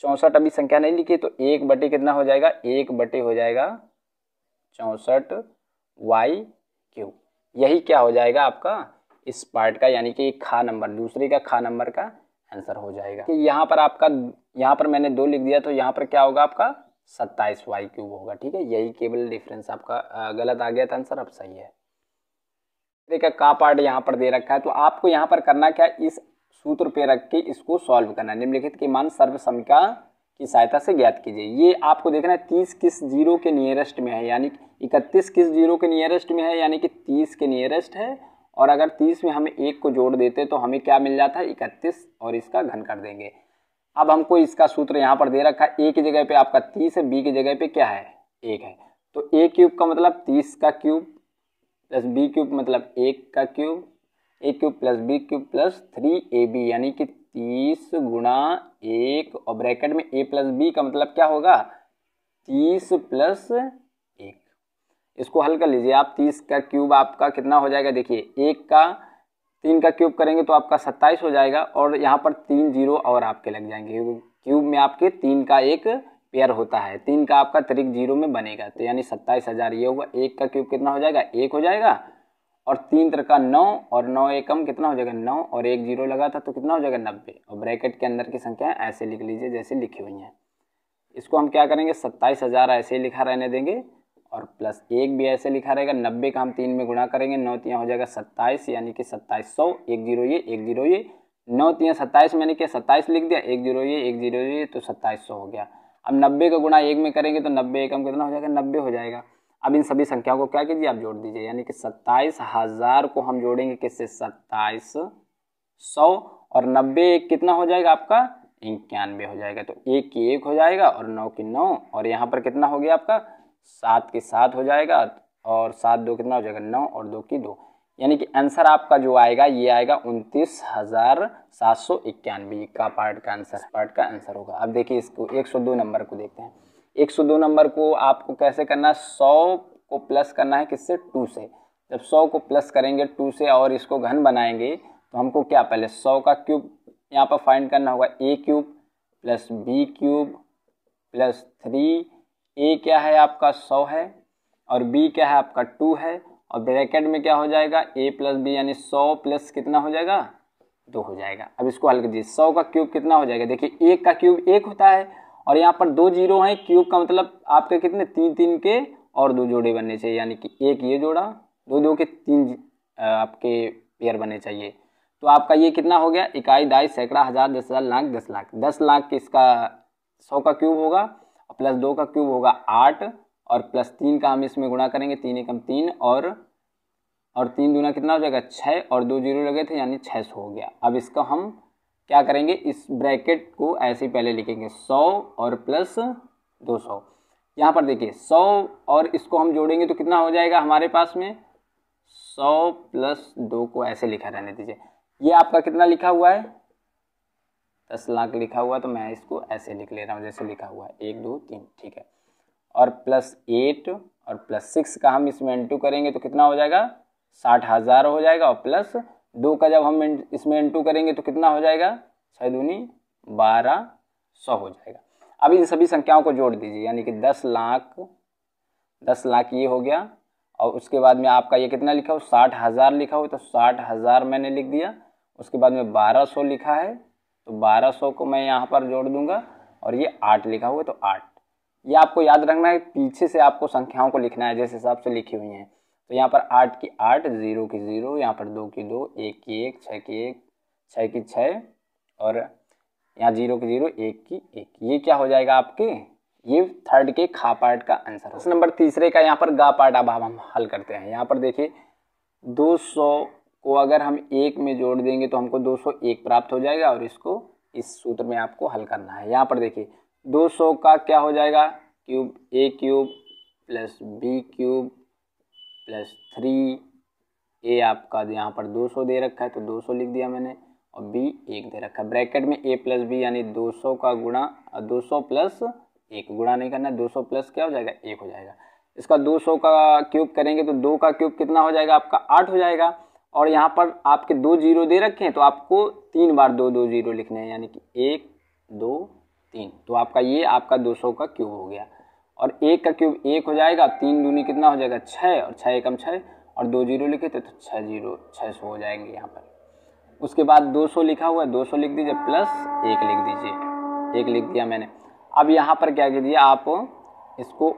64 अभी संख्या नहीं लिखी तो 1 बटे कितना हो जाएगा 1 बटे हो जाएगा 64y क्यूब। यही क्या हो जाएगा आपका इस पार्ट का यानी कि खा नंबर दूसरे का खा नंबर का आंसर हो जाएगा। कि यहाँ पर आपका यहाँ पर मैंने 2 लिख दिया तो यहाँ पर क्या होगा आपका 27y³ होगा। ठीक है, यही केवल डिफरेंस आपका गलत आ गया था आंसर, अब सही है। देखिए का पार्ट यहाँ पर दे रखा है, तो आपको यहाँ पर करना क्या, इस सूत्र पे रख के इसको सॉल्व करना है। निम्नलिखित के मान सर्वसमिका की सहायता से ज्ञात कीजिए। ये आपको देखना है 30 किस जीरो के नियरेस्ट में है, यानी 31 किस जीरो के नियरेस्ट में है, यानी कि 30 के नियरेस्ट है। और अगर 30 में हम 1 को जोड़ देते तो हमें क्या मिल जाता है 31, और इसका घन कर देंगे। अब हमको इसका सूत्र यहाँ पर दे रखा है, ए की जगह पे आपका 30 है, बी की जगह पे क्या है 1 है। तो a³ का मतलब 30 का क्यूब प्लस b³ मतलब 1 का cube, a³ plus b³ plus 3ab, यानी कि 30 गुणा 1, और ब्रैकेट में a प्लस b का मतलब क्या होगा 30 प्लस 1। इसको हल कर लीजिए आप। 30 का क्यूब आपका कितना हो जाएगा, देखिए 3 का क्यूब करेंगे तो आपका 27 हो जाएगा, और यहाँ पर 3 जीरो और आपके लग जाएंगे, क्योंकि क्यूब में आपके 3 का एक पेयर होता है, 3 का आपका त्रिक जीरो में बनेगा, तो यानी 27,000 ये होगा। 1 का क्यूब कितना हो जाएगा 1 हो जाएगा, और 3 त्रिका 9, और 9 एकम कितना हो जाएगा 9, और 1 जीरो लगा था तो कितना हो जाएगा 90। और ब्रैकेट के अंदर की संख्या ऐसे लिख लीजिए जैसे लिखी हुई हैं। इसको हम क्या करेंगे 27,000 ऐसे ही लिखा रहने देंगे, और प्लस 1 भी ऐसे लिखा रहेगा। 90 का हम 3 में गुणा करेंगे, 9 तियाँ हो जाएगा 27, यानी कि 2700, 1 जीरो ये 1 जीरो ये, 9 तियाँ 27 मैंने क्या 27 लिख दिया, 1 जीरो ये 1 जीरो ये, तो 2700 हो गया। अब 90 का गुणा 1 में करेंगे तो 90 एकम कितना हो जाएगा 90 हो जाएगा। अब इन सभी संख्याओं को क्या कीजिए आप जोड़ दीजिए, यानी कि 27,000 को हम जोड़ेंगे किससे 2700, और 90 कितना हो जाएगा आपका 91 हो जाएगा। तो 1 की 1 हो जाएगा, और 9 की 9, और यहाँ पर कितना हो गया आपका 7 की 7 हो जाएगा, और 7 2 कितना हो जाएगा 9, और 2 की 2, यानी कि आंसर आपका जो आएगा ये आएगा 29,791 का पार्ट का आंसर होगा। अब देखिए इसको 102 नंबर को देखते हैं। 102 नंबर को आपको कैसे करना है, 100 को प्लस करना है किससे 2 से। जब 100 को प्लस करेंगे 2 से और इसको घन बनाएंगे तो हमको क्या पहले 100 का क्यूब यहाँ पर फाइंड करना होगा, a³ plus b³ plus 3, a क्या है आपका 100 है, और b क्या है आपका 2 है, और ब्रैकेट में क्या हो जाएगा a प्लस b, यानी 100 प्लस कितना हो जाएगा 2 हो जाएगा। अब इसको हल कीजिए, 100 का क्यूब कितना हो जाएगा, देखिए 1 का क्यूब 1 होता है, और यहाँ पर 2 जीरो हैं, क्यूब का मतलब आपके कितने 3 के और 2 जोड़े बनने चाहिए, यानी कि 1 ये जोड़ा, 2 के 3 आपके पेयर बनने चाहिए। तो आपका ये कितना हो गया, इकाई, दाई, सैकड़ा, हज़ार, 10,000, लाख, 10 लाख। 10 लाख इसका 100 का क्यूब होगा, प्लस 2 का क्यूब होगा 8, और प्लस 3 का हम इसमें गुणा करेंगे, 3 एकम 3, और 3 दूना कितना हो जाएगा 6, और 2 जीरो लगे थे यानी 600 हो गया। अब इसका हम क्या करेंगे, इस ब्रैकेट को ऐसे ही पहले लिखेंगे 100 और प्लस 200। यहाँ पर देखिए 100 और इसको हम जोड़ेंगे तो कितना हो जाएगा हमारे पास में 100 प्लस 2 को ऐसे लिखा रहने दीजिए। ये आपका कितना लिखा हुआ है 10 लाख लिखा हुआ, तो मैं इसको ऐसे लिख ले रहा हूँ जैसे लिखा हुआ है 1 2 3, ठीक है। और प्लस 8 और प्लस 6 का हम इसमें इंटू करेंगे तो कितना हो जाएगा 60,000 हो जाएगा, और प्लस 2 का जब हम इसमें इंटू करेंगे तो कितना हो जाएगा 6 दूनी 1200 हो जाएगा। अब इन सभी संख्याओं को जोड़ दीजिए, यानी कि 10 लाख ये हो गया, और उसके बाद में आपका ये कितना लिखा हो 60,000 लिखा हो, तो 60,000 मैंने लिख दिया। उसके बाद में 1200 लिखा है, तो 1200 को मैं यहाँ पर जोड़ दूंगा, और ये 8 लिखा हुआ है तो 8। ये आपको याद रखना है, पीछे से आपको संख्याओं को लिखना है जिस हिसाब से लिखी हुई हैं। तो यहाँ पर 8 की 8, 0 की 0, यहाँ पर 2 की 2, 1 की 1, 6 की 1, 6 की 6, और यहाँ 0 की 0, 1 की 1। ये क्या हो जाएगा आपके, ये थर्ड के खा पार्ट का आंसर है। नंबर तीसरे का यहाँ पर गा पार्ट अब हम हल करते हैं। यहाँ पर देखिए 200 को अगर हम 1 में जोड़ देंगे तो हमको 201 प्राप्त हो जाएगा, और इसको इस सूत्र में आपको हल करना है। यहाँ पर देखिए 200 का क्या हो जाएगा cube, a³ plus b³ plus 3, a आपका यहाँ पर 200 दे रखा है तो 200 लिख दिया मैंने, और b 1 दे रखा है। ब्रैकेट में a प्लस b यानी 200 का गुणा, 200 प्लस 1 गुणा नहीं करना, 200 प्लस क्या हो जाएगा 1 हो जाएगा। इसका 200 का क्यूब करेंगे तो 2 का क्यूब कितना हो जाएगा आपका 8 हो जाएगा, और यहाँ पर आपके 2 जीरो दे रखे हैं तो आपको 3 बार 2 2 जीरो लिखने हैं, यानी कि 1 2 3, तो आपका ये आपका 200 का क्यूब हो गया। और 1 का क्यूब 1 हो जाएगा, 3 दूनी कितना हो जाएगा 6, और 6 एकम 6, और 2 जीरो लिखे थे तो 600 हो जाएंगे यहाँ पर। उसके बाद 200 लिखा हुआ है, 200 लिख दीजिए, प्लस 1 लिख दीजिए, 1 लिख दिया मैंने। अब यहाँ पर क्या कीजिए, आप इसको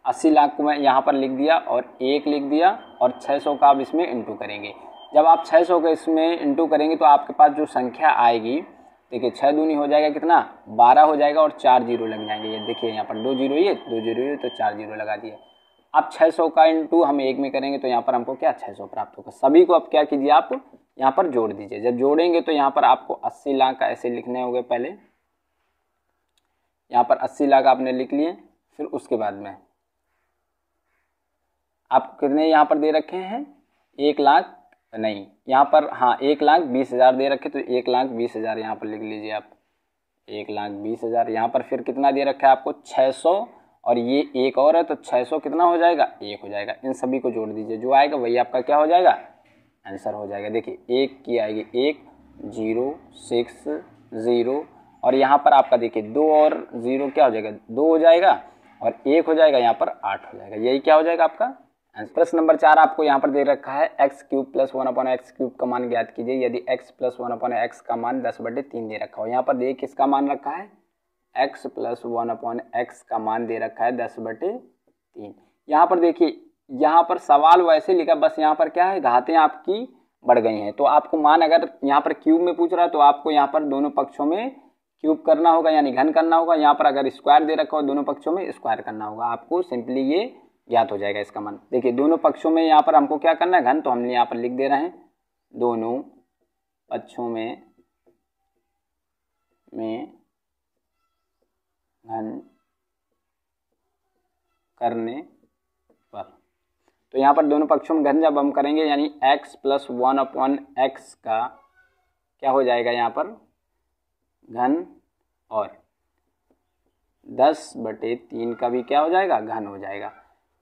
80 लाख को मैं यहाँ पर लिख दिया और 1 लिख दिया और 600 का आप इसमें इंटू करेंगे। जब आप 600 का इसमें इंटू करेंगे तो आपके पास जो संख्या आएगी, देखिए 6 दूनी हो जाएगा कितना, 12 हो जाएगा और 4 जीरो लग जाएंगे। ये देखिए यहाँ पर 2 जीरो ये 2 जीरो ये, तो 4 जीरो लगा दिए। अब 600 का इंटू हम 1 में करेंगे तो यहाँ पर हमको क्या 600 प्राप्त होगा। सभी को अब क्या कीजिए, आप यहाँ पर जोड़ दीजिए। जब जोड़ेंगे तो यहाँ पर आपको 80 लाख ऐसे लिखने होंगे। पहले यहाँ पर 80 लाख आपने लिख लिए, फिर उसके बाद में आपको कितने यहाँ पर दे रखे हैं, 1 लाख नहीं, यहाँ पर हाँ 1,20,000 दे रखे, तो 1,20,000 यहाँ पर लिख लीजिए आप, 1,20,000। यहाँ पर फिर कितना दे रखा है आपको 600, और ये एक और है तो 600 कितना हो जाएगा, 1 हो जाएगा। इन सभी को जोड़ दीजिए, जो आएगा वही आपका क्या हो जाएगा, आंसर हो जाएगा। देखिए 1 की आएगी 1, 0, 6, 0, और यहाँ पर आपका देखिए 2 और 0 क्या हो जाएगा, 2 हो जाएगा, और 1 हो जाएगा, यहाँ पर 8 हो जाएगा। यही क्या हो जाएगा आपका आंसर। प्रश्न नंबर 4 आपको यहाँ पर दे रखा है x³ + 1/x³ का मान ज्ञात कीजिए यदि x + 1/x का मान 10/3 दे रखा हो। यहाँ पर देखिए किसका मान रखा है, x + 1/x का मान दे रखा है 10/3। यहाँ पर देखिए, यहाँ पर सवाल वैसे लिखा, बस यहाँ पर क्या है, घातें आपकी बढ़ गई हैं। तो आपको मान अगर यहाँ पर क्यूब में पूछ रहा है तो आपको यहाँ पर दोनों पक्षों में क्यूब करना होगा, यानी घन करना होगा। यहाँ पर अगर स्क्वायर दे रखा हो दोनों पक्षों में स्क्वायर करना होगा। आपको सिंपली ये ज्ञात हो जाएगा इसका मान। देखिए दोनों पक्षों में यहाँ पर हमको क्या करना है, घन, तो हमने यहाँ पर लिख दे रहे हैं दोनों पक्षों में घन करने पर। तो यहाँ पर दोनों पक्षों में घन जब हम करेंगे यानी x + 1/x का क्या हो जाएगा यहाँ पर घन, और 10/3 का भी क्या हो जाएगा, घन हो जाएगा।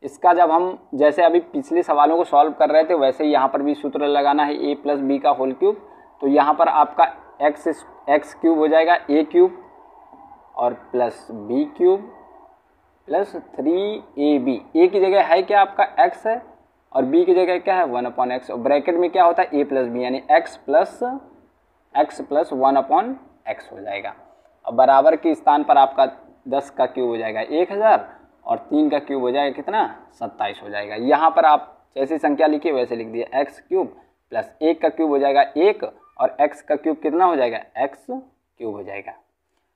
इसका जब हम जैसे अभी पिछले सवालों को सॉल्व कर रहे थे वैसे ही यहाँ पर भी सूत्र लगाना है a + b का होल क्यूब। तो यहाँ पर आपका x³ हो जाएगा a³ और plus b³ plus 3ab। a की जगह है क्या आपका x है, और b की जगह क्या है 1/x, और ब्रैकेट में क्या होता है a + b, यानी x + 1/x हो जाएगा। अब बराबर के स्थान पर आपका 10 का क्यूब हो जाएगा 1000, और 3 का क्यूब हो जाएगा कितना 27 हो जाएगा। यहाँ पर आप जैसी संख्या लिखी वैसे लिख दिए, x³ प्लस 1 का क्यूब हो जाएगा 1, और x का क्यूब कितना हो जाएगा x³ हो जाएगा।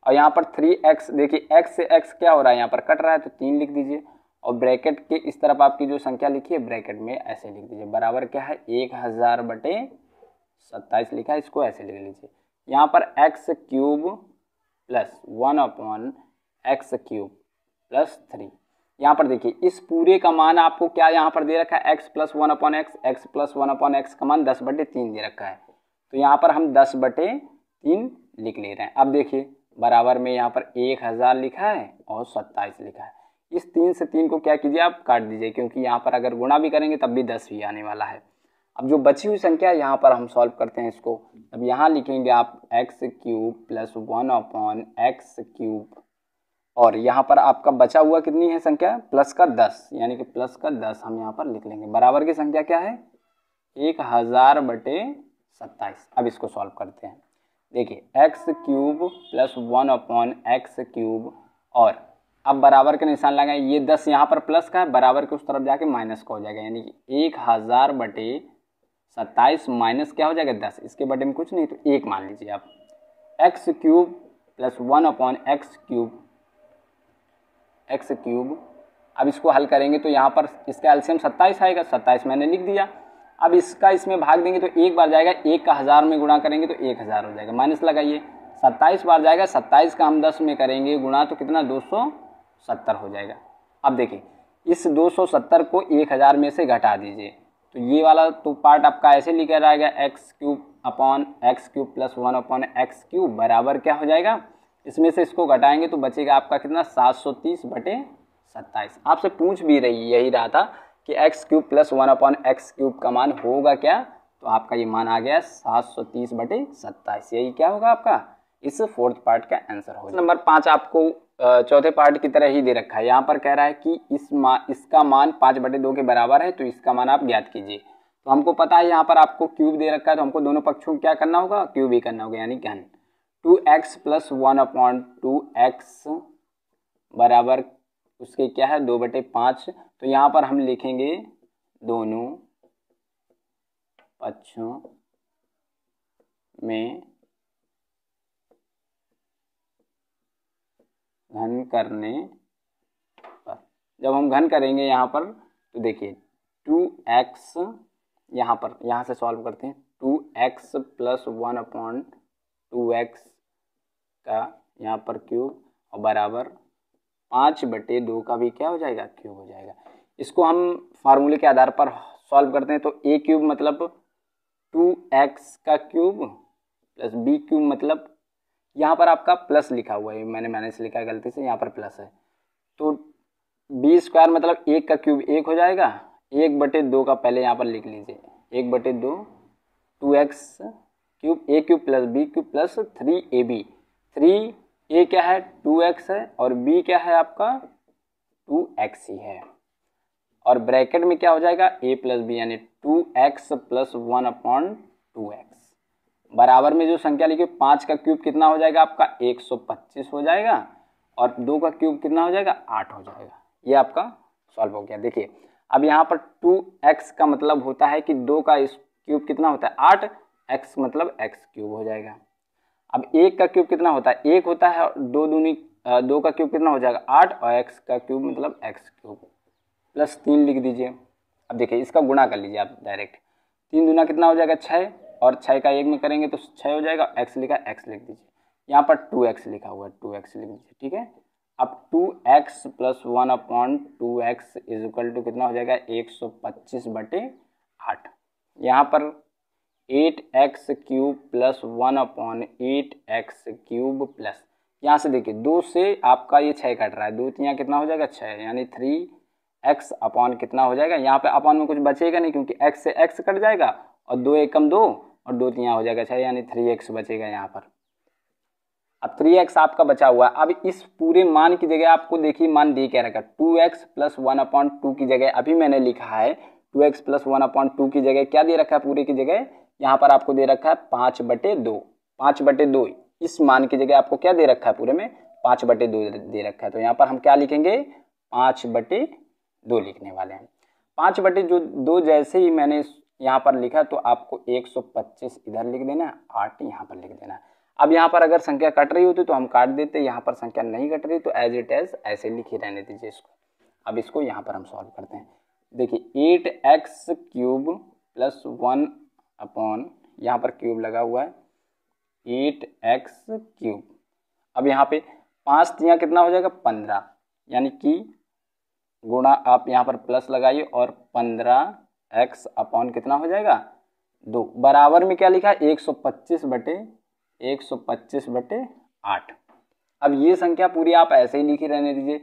और यहाँ पर 3x, देखिए x से x क्या हो रहा है, यहाँ पर कट रहा है तो 3 लिख दीजिए, और ब्रैकेट के इस तरफ आपकी जो संख्या लिखी है ब्रैकेट में ऐसे लिख दीजिए। बराबर क्या है 1000/27 लिखा है, इसको ऐसे लिख लीजिए। यहाँ पर x³ प्लस 1/x³ प्लस 3। यहाँ पर देखिए इस पूरे का मान आपको क्या यहाँ पर दे रखा है, x + 1/x, x + 1/x का मान 10/3 दे रखा है। तो यहाँ पर हम 10/3 लिख ले रहे हैं। अब देखिए बराबर में यहाँ पर 1000 लिखा है और 27 लिखा है। इस 3 से 3 को क्या कीजिए आप काट दीजिए, क्योंकि यहाँ पर अगर गुणा भी करेंगे तब भी 10 ही आने वाला है। अब जो बची हुई संख्या यहाँ पर हम सॉल्व करते हैं इसको। अब यहाँ लिखेंगे आप x³ + 1/x³, और यहाँ पर आपका बचा हुआ कितनी है संख्या, प्लस का 10, यानी कि प्लस का 10 हम यहाँ पर लिख लेंगे। बराबर की संख्या क्या है 1000/27। अब इसको सॉल्व करते हैं। देखिए x³ + 1/x³, और अब बराबर के निशान लगाएं। ये 10 यहाँ पर प्लस का है, बराबर के उस तरफ जाके माइनस का हो जाएगा, यानी कि 1000/27 माइनस क्या हो जाएगा 10। इसके बटे में कुछ नहीं तो 1 मान लीजिए आप। x³ + 1/x³। अब इसको हल करेंगे तो यहाँ पर इसका एलसीएम 27 आएगा, 27 मैंने लिख दिया। अब इसका इसमें भाग देंगे तो 1 बार जाएगा, 1 का 1000 में गुणा करेंगे तो 1000 हो जाएगा, माइनस लगाइए। 27 बार जाएगा, 27 का हम 10 में करेंगे गुणा तो कितना 270 हो जाएगा। अब देखिए इस 270 को 1000 में से घटा दीजिए, तो ये वाला तो पार्ट आपका ऐसे लिखा रहेगा x³ + 1/x³ बराबर क्या हो जाएगा, इसमें से इसको घटाएंगे तो बचेगा आपका कितना 730/27। आपसे पूछ भी यही रहा था कि x³ + 1/x³ का मान होगा क्या, तो आपका ये मान आ गया 730/27। यही क्या होगा आपका इस 4th पार्ट का आंसर होगा। नंबर 5 आपको चौथे पार्ट की तरह ही दे रखा है। यहाँ पर कह रहा है कि इसका मान 5/2 के बराबर है, तो इसका मान आप ज्ञात कीजिए। तो हमको पता है यहाँ पर आपको क्यूब दे रखा है, तो हमको दोनों पक्षों को क्या करना होगा, क्यूब ही करना होगा, यानी घन। 2x प्लस 1/2x बराबर उसके क्या है 2/5। तो यहाँ पर हम लिखेंगे दोनों पक्षों में घन करने पर, जब हम घन करेंगे यहाँ पर तो देखिए 2x यहाँ से सॉल्व करते हैं। 2x प्लस 1/2x का यहाँ पर क्यूब और बराबर 5/2 का भी क्या हो जाएगा, क्यूब हो जाएगा। इसको हम फार्मूले के आधार पर सॉल्व करते हैं। तो a क्यूब मतलब 2x का क्यूब प्लस b क्यूब मतलब यहाँ पर आपका प्लस लिखा हुआ है, मैंने माइनस लिखा है गलती से, यहाँ पर प्लस है। तो b स्क्वायर मतलब 1 का क्यूब 1 हो जाएगा, 1/2 का पहले यहाँ पर लिख लीजिए 1/2 2x cube a cube plus b cube plus 3ab। 3a क्या है 2x है और b क्या है आपका 2x ही है, और ब्रैकेट में क्या हो जाएगा a प्लस बी यानी 2x प्लस 1/2x बराबर में जो संख्या लिखी 5 का क्यूब कितना हो जाएगा आपका 125 हो जाएगा, और 2 का क्यूब कितना हो जाएगा 8 हो जाएगा। ये आपका सॉल्व हो गया। देखिए अब यहाँ पर 2x का मतलब होता है कि 2 का क्यूब कितना होता है 8, x मतलब x क्यूब हो जाएगा। अब 1 का क्यूब कितना होता है 1 होता है, और 2 का क्यूब कितना हो जाएगा 8, और x का क्यूब मतलब x क्यूब प्लस 3 लिख दीजिए। अब देखिए इसका गुणा कर लीजिए आप डायरेक्ट, 3 दूना कितना हो जाएगा 6, और 6 का 1 में करेंगे तो 6 हो जाएगा, x लिखा x लिख दीजिए, यहाँ पर 2x लिखा हुआ है 2x लिख दीजिए, ठीक है। अब 2x plus 1/2x is equal to कितना हो जाएगा 125/8, यहाँ पर 8x cube plus 1/8x cube plus, यहाँ से देखिए 2 से आपका ये 6 कट रहा है, 2 यहाँ कितना हो जाएगा 6 यानी 3x अपॉन कितना हो जाएगा, यहाँ पे अपॉन में कुछ बचेगा नहीं क्योंकि x से x कट जाएगा, और 2 एकम 2 और 2 यहाँ हो जाएगा 6 यानी 3x बचेगा यहाँ पर। अब 3x आपका बचा हुआ है। अब इस पूरे मान की जगह आपको देखिए मान दे क्या रखा 2x प्लस 1/2 की जगह अभी मैंने लिखा है 2x प्लस 1/2 की जगह क्या दे रखा है, पूरे की जगह यहाँ पर आपको दे रखा है 5/2। 5/2 इस मान की जगह आपको क्या दे रखा है, पूरे में 5/2 दे रखा है। तो यहाँ पर हम क्या लिखेंगे 5/2 लिखने वाले हैं। 5/2 जैसे ही मैंने यहाँ पर लिखा तो आपको 125 इधर लिख देना है, 8 यहाँ पर लिख देना है। अब यहाँ पर अगर संख्या कट रही होती तो हम काट देते, यहाँ पर संख्या नहीं कट रही तो एज इट एज ऐसे लिखे रहने दीजिए इसको। अब इसको यहाँ पर हम सॉल्व करते हैं। देखिए 8x क्यूब प्लस 1 अपॉन यहाँ पर क्यूब लगा हुआ है 8x क्यूब। अब यहाँ पे 5 तिया कितना हो जाएगा 15, यानी कि गुणा आप यहाँ पर प्लस लगाइए और 15x अपॉन कितना हो जाएगा 2 बराबर में क्या लिखा है 125/8। अब ये संख्या पूरी आप ऐसे ही लिखी रहने दीजिए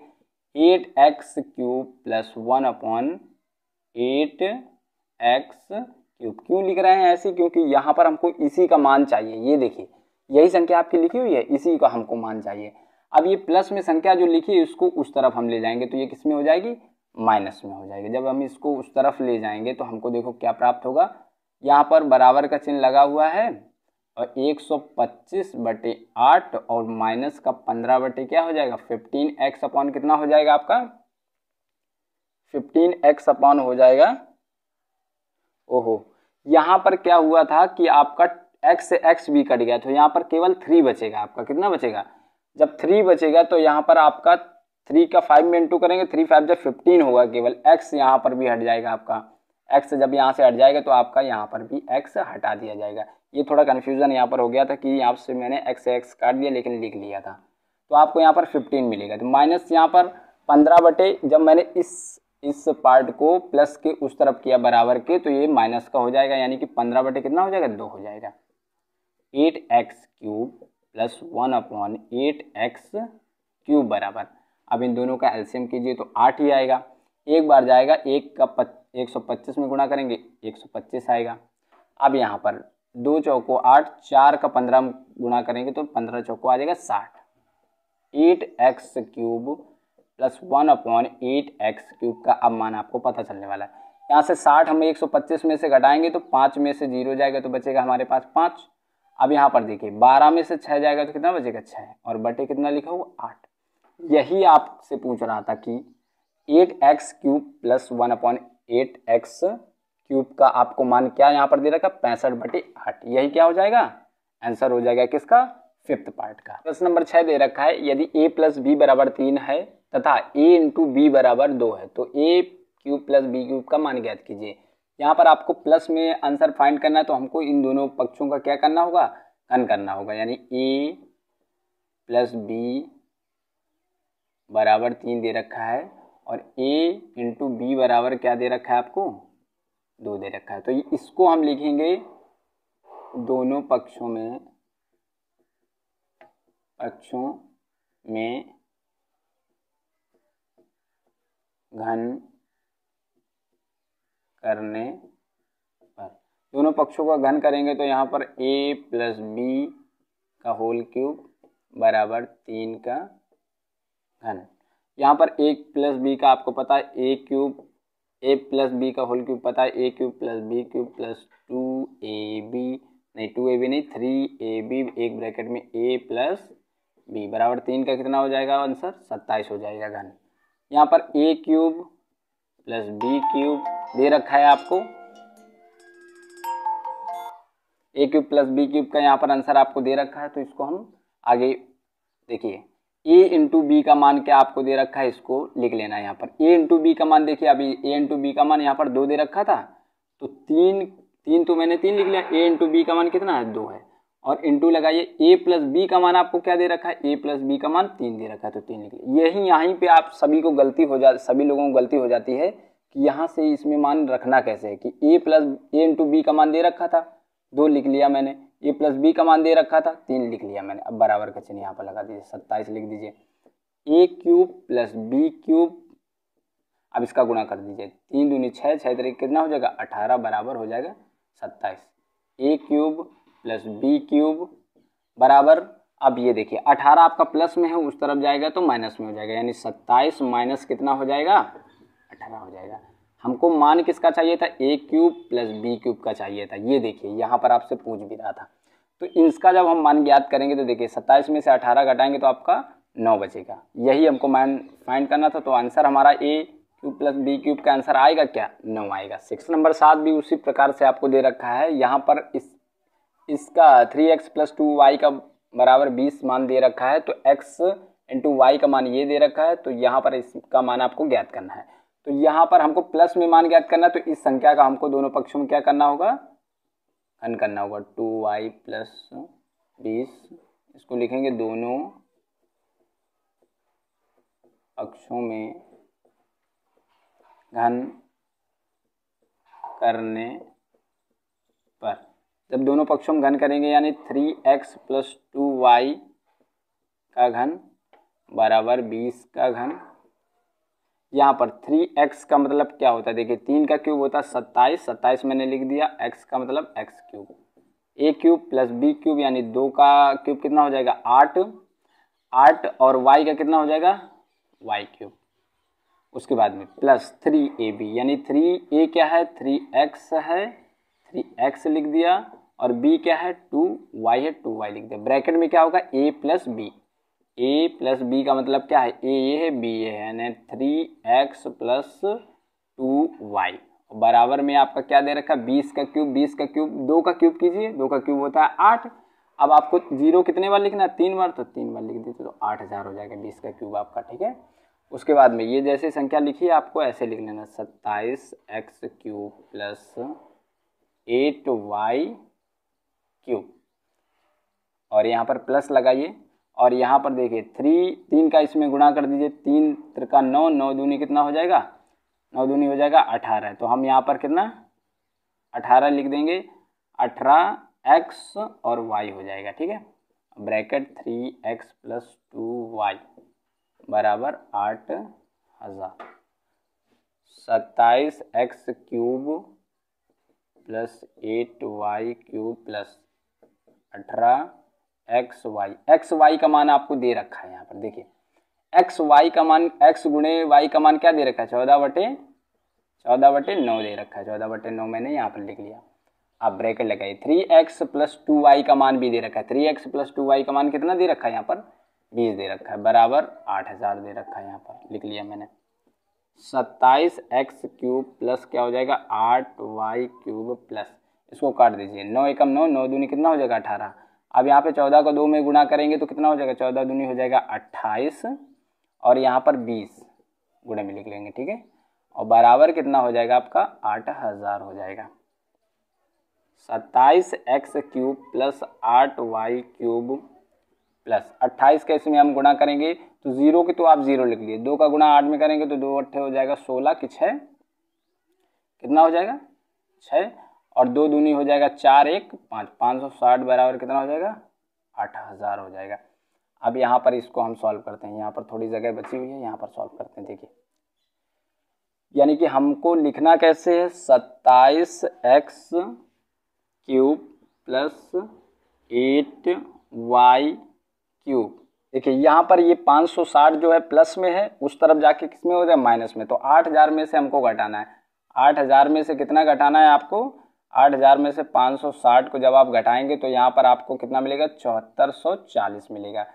8x cube plus 1/8x cube. क्यों लिख रहे हैं ऐसे, क्योंकि यहाँ पर हमको इसी का मान चाहिए। ये देखिए यही संख्या आपकी लिखी हुई है, इसी का हमको मान चाहिए। अब ये प्लस में संख्या जो लिखी है उसको उस तरफ हम ले जाएंगे तो ये किस में हो जाएगी माइनस में हो जाएगी। जब हम इसको उस तरफ ले जाएंगे तो हमको देखो क्या प्राप्त होगा, यहाँ पर बराबर का चिन्ह लगा हुआ है और 125/8 और माइनस का 15 क्या हो जाएगा 15x अपॉन कितना हो जाएगा आपका 15x अपॉन हो जाएगा। ओहो यहाँ पर क्या हुआ था कि आपका x से x भी कट गया तो यहाँ पर केवल 3 बचेगा। आपका कितना बचेगा, जब 3 बचेगा तो यहाँ पर आपका 3 का 5 में इंटू करेंगे 3 5 जब 15 होगा, केवल x यहाँ पर भी हट जाएगा। आपका x जब यहाँ से हट जाएगा तो आपका यहाँ पर भी x हटा दिया जाएगा। ये थोड़ा कन्फ्यूजन यहाँ पर हो गया था कि यहाँ से मैंने x से x काट दिया लेकिन लिख लिया था, तो आपको यहाँ पर 15 मिलेगा। तो माइनस यहाँ पर 15 जब मैंने इस पार्ट को प्लस के उस तरफ किया बराबर के तो ये माइनस का हो जाएगा, यानी कि 15 कितना हो जाएगा 2 हो जाएगा। 8x cube plus 1/8x cube बराबर, अब इन दोनों का एलसीएम कीजिए तो 8 ही आएगा। एक बार जाएगा 1 का 125 में गुणा करेंगे 125 आएगा। अब यहाँ पर 2 चौको 8, 4 का 15 गुणा करेंगे तो 15 चौको आ जाएगा 60। 8x cube plus 1/8x cube का अब मान आपको पता चलने वाला है। यहाँ से 60 हम 125 में से घटाएंगे तो 5 में से 0 जाएगा तो बचेगा हमारे पास 5। अब यहाँ पर देखिए 12 में से 6 जाएगा तो कितना बचेगा 6 और बटे कितना लिखा हुआ 8। यही आपसे पूछ रहा था कि 8x³ + 1/8x³ का आपको मान क्या यहाँ पर दे रखा 65/8। यही क्या हो जाएगा आंसर हो जाएगा किसका 5th पार्ट का। प्रश्न नंबर 6 दे रखा है यदि a + b = 3 है तथा a × b = 2 है तो a³ + b³ का मान ज्ञात कीजिए। यहाँ पर आपको प्लस में आंसर फाइंड करना है तो हमको इन दोनों पक्षों का क्या करना होगा घन करना होगा, यानी a + b = 3 दे रखा है और a × b बराबर क्या दे रखा है आपको 2 दे रखा है। तो इसको हम लिखेंगे दोनों पक्षों में घन करने पर, दोनों पक्षों का घन करेंगे तो यहाँ पर a + b का होल क्यूब बराबर 3 का घन। यहाँ पर a + b का आपको पता है a + b का होल क्यूब पता है a³ + b³ + 2ab नहीं 2ab नहीं 3ab एक ब्रैकेट में a + b बराबर 3 का कितना हो जाएगा आंसर 27 हो जाएगा घन। यहाँ पर a³ + b³ दे रखा है आपको, a³ + b³ का यहाँ पर आंसर आपको दे रखा है तो इसको हम आगे देखिए a × b का मान क्या आपको दे रखा है इसको लिख लेना है। यहाँ पर a × b का मान देखिए अभी a × b का मान यहाँ पर 2 दे रखा था तो 3 तो मैंने 3 लिख लिया, a × b का मान कितना है 2 है और इंटू लगाइए a + b का मान आपको क्या दे रखा है a + b का मान 3 दे रखा है तो 3 लिख लिया। यहीं पे आप सभी लोगों को गलती हो जाती है कि यहाँ से इसमें मान रखना कैसे है कि a × b का मान दे रखा था 2 लिख लिया मैंने, a + b का मान दे रखा था 3 लिख लिया मैंने। अब बराबर का चिन्ह यहाँ पर लगा दीजिए 27 लिख दीजिए a³ + b³। अब इसका गुणा कर दीजिए 3 दूनी 6 6 तरीके कितना हो जाएगा 18 बराबर हो जाएगा 27। a³ + b³ बराबर, अब ये देखिए 18 आपका प्लस में है उस तरफ जाएगा तो माइनस में हो जाएगा, यानी 27 माइनस कितना हो जाएगा 18 हो जाएगा। हमको मान किसका चाहिए था a³ + b³ का चाहिए था। ये देखिए यहाँ पर आपसे पूछ भी रहा था तो इसका जब हम मान ज्ञात करेंगे तो देखिए 27 में से 18 घटाएंगे तो आपका 9 बचेगा। यही हमको मान फाइंड करना था तो आंसर हमारा a³ + b³ का आंसर आएगा क्या 9 आएगा। 6 नंबर 7 भी उसी प्रकार से आपको दे रखा है। यहाँ पर इसका 3x + 2y का बराबर 20 मान दे रखा है तो x × y का मान ये दे रखा है तो यहाँ पर इसका मान आपको ज्ञात करना है। तो यहाँ पर हमको प्लस में मान ज्ञात करना है तो इस संख्या का हमको दोनों पक्षों में क्या करना होगा घन करना होगा 2y + 20, इसको लिखेंगे दोनों पक्षों में घन करने पर। जब दोनों पक्षों में घन करेंगे यानी 3x + 2y का घन बराबर 20 का घन। यहाँ पर 3x का मतलब क्या होता है देखिए 3 का क्यूब होता है 27, 27 मैंने लिख दिया, x का मतलब x³, a³ + b³ यानी 2 का क्यूब कितना हो जाएगा 8 और y का कितना हो जाएगा y³। उसके बाद में प्लस 3ab यानी 3a क्या है 3x है 3x लिख दिया और b क्या है 2y है 2y लिख दिया। ब्रैकेट में क्या होगा a + b, a + b का मतलब क्या है a ये है b ये है, यानी 3x + 2y बराबर में आपका क्या दे रखा है 20 का क्यूब 2 का क्यूब कीजिए 2 का क्यूब होता है 8। अब आपको 0 कितने बार लिखना है 3 बार तो 3 बार लिख दीजिए तो 8000 हो जाएगा 20 का क्यूब आपका, ठीक है। उसके बाद में ये जैसे संख्या लिखी है आपको ऐसे लिख लेना 27x³ + 8y³ और यहाँ पर प्लस लगाइए और यहाँ पर देखिए 3 का इसमें गुणा कर दीजिए 3 × 9, 9 दूनी कितना हो जाएगा 9 दूनी हो जाएगा 18, तो हम यहाँ पर कितना 18 लिख देंगे 18x और y हो जाएगा, ठीक है। ब्रैकेट 3x + 2y बराबर 8000। 27x³ + 8y³ + 18xy, xy का मान आपको दे रखा है यहाँ पर देखिए xy का मान x × y का मान क्या दे रखा है 14/। 14/9 दे रखा है, 14/9 मैंने यहाँ पर लिख लिया। अब ब्रैकेट लगाइए, 3x + 2y का मान भी दे रखा है। 3x + 2y का मान कितना दे रखा है यहाँ पर, 20 दे रखा है, बराबर 8000 दे रखा है, यहाँ पर लिख लिया मैंने। 27x³ प्लस क्या हो जाएगा 8y³ प्लस, इसको काट दीजिए, 9 एकम 9, 9 दूनी कितना हो जाएगा 18। अब यहाँ पे 14 को 2 में गुणा करेंगे तो कितना हो जाएगा, 14 दूनी हो जाएगा 28 और यहाँ पर 20 गुणे में लिख लेंगे, ठीक है। और बराबर कितना हो जाएगा आपका 8000 हो जाएगा। 27x³ प्लस 8y³ प्लस 28 का इसमें हम गुणा करेंगे तो 0 की तो आप 0 लिख लिए, 2 का गुणा 8 में करेंगे तो 2 8 हो जाएगा 16 की 6, कितना हो जाएगा 6 और 2 दूनी हो जाएगा 4 1 5, 560 बराबर कितना हो जाएगा 8000 हो जाएगा। अब यहाँ पर इसको हम सॉल्व करते हैं, यहाँ पर थोड़ी जगह बची हुई है, यहाँ पर सॉल्व करते हैं। देखिए यानी कि हमको लिखना कैसे है, 27x³ प्लस 8y³। देखिए यहाँ पर ये 560 जो है प्लस में है, उस तरफ जाके किस में हो जाए माइनस में, तो 8000 में से हमको घटाना है। 8000 में से कितना घटाना है आपको, 8000 में से 560 को जब आप घटाएंगे तो यहाँ पर आपको कितना मिलेगा 7440 मिलेगा,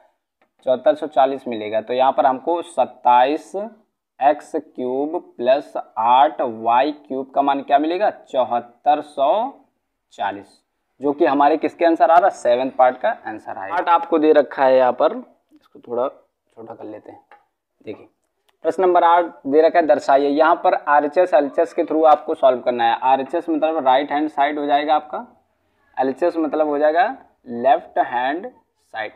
7440 मिलेगा। तो यहाँ पर हमको 27x³ प्लस 8y³ का मान क्या मिलेगा 7440, जो कि हमारे किसके आंसर आ रहा है, 7th पार्ट का आंसर आएगा। पार्ट आपको दे रखा है यहाँ पर, इसको थोड़ा छोटा कर लेते हैं। देखिए प्रश्न नंबर 8 दे रखा है, दर्शाइए। यहाँ पर RHS LHS के थ्रू आपको सॉल्व करना है। RHS मतलब राइट हैंड साइड हो जाएगा आपका, LHS मतलब हो जाएगा लेफ्ट हैंड साइड।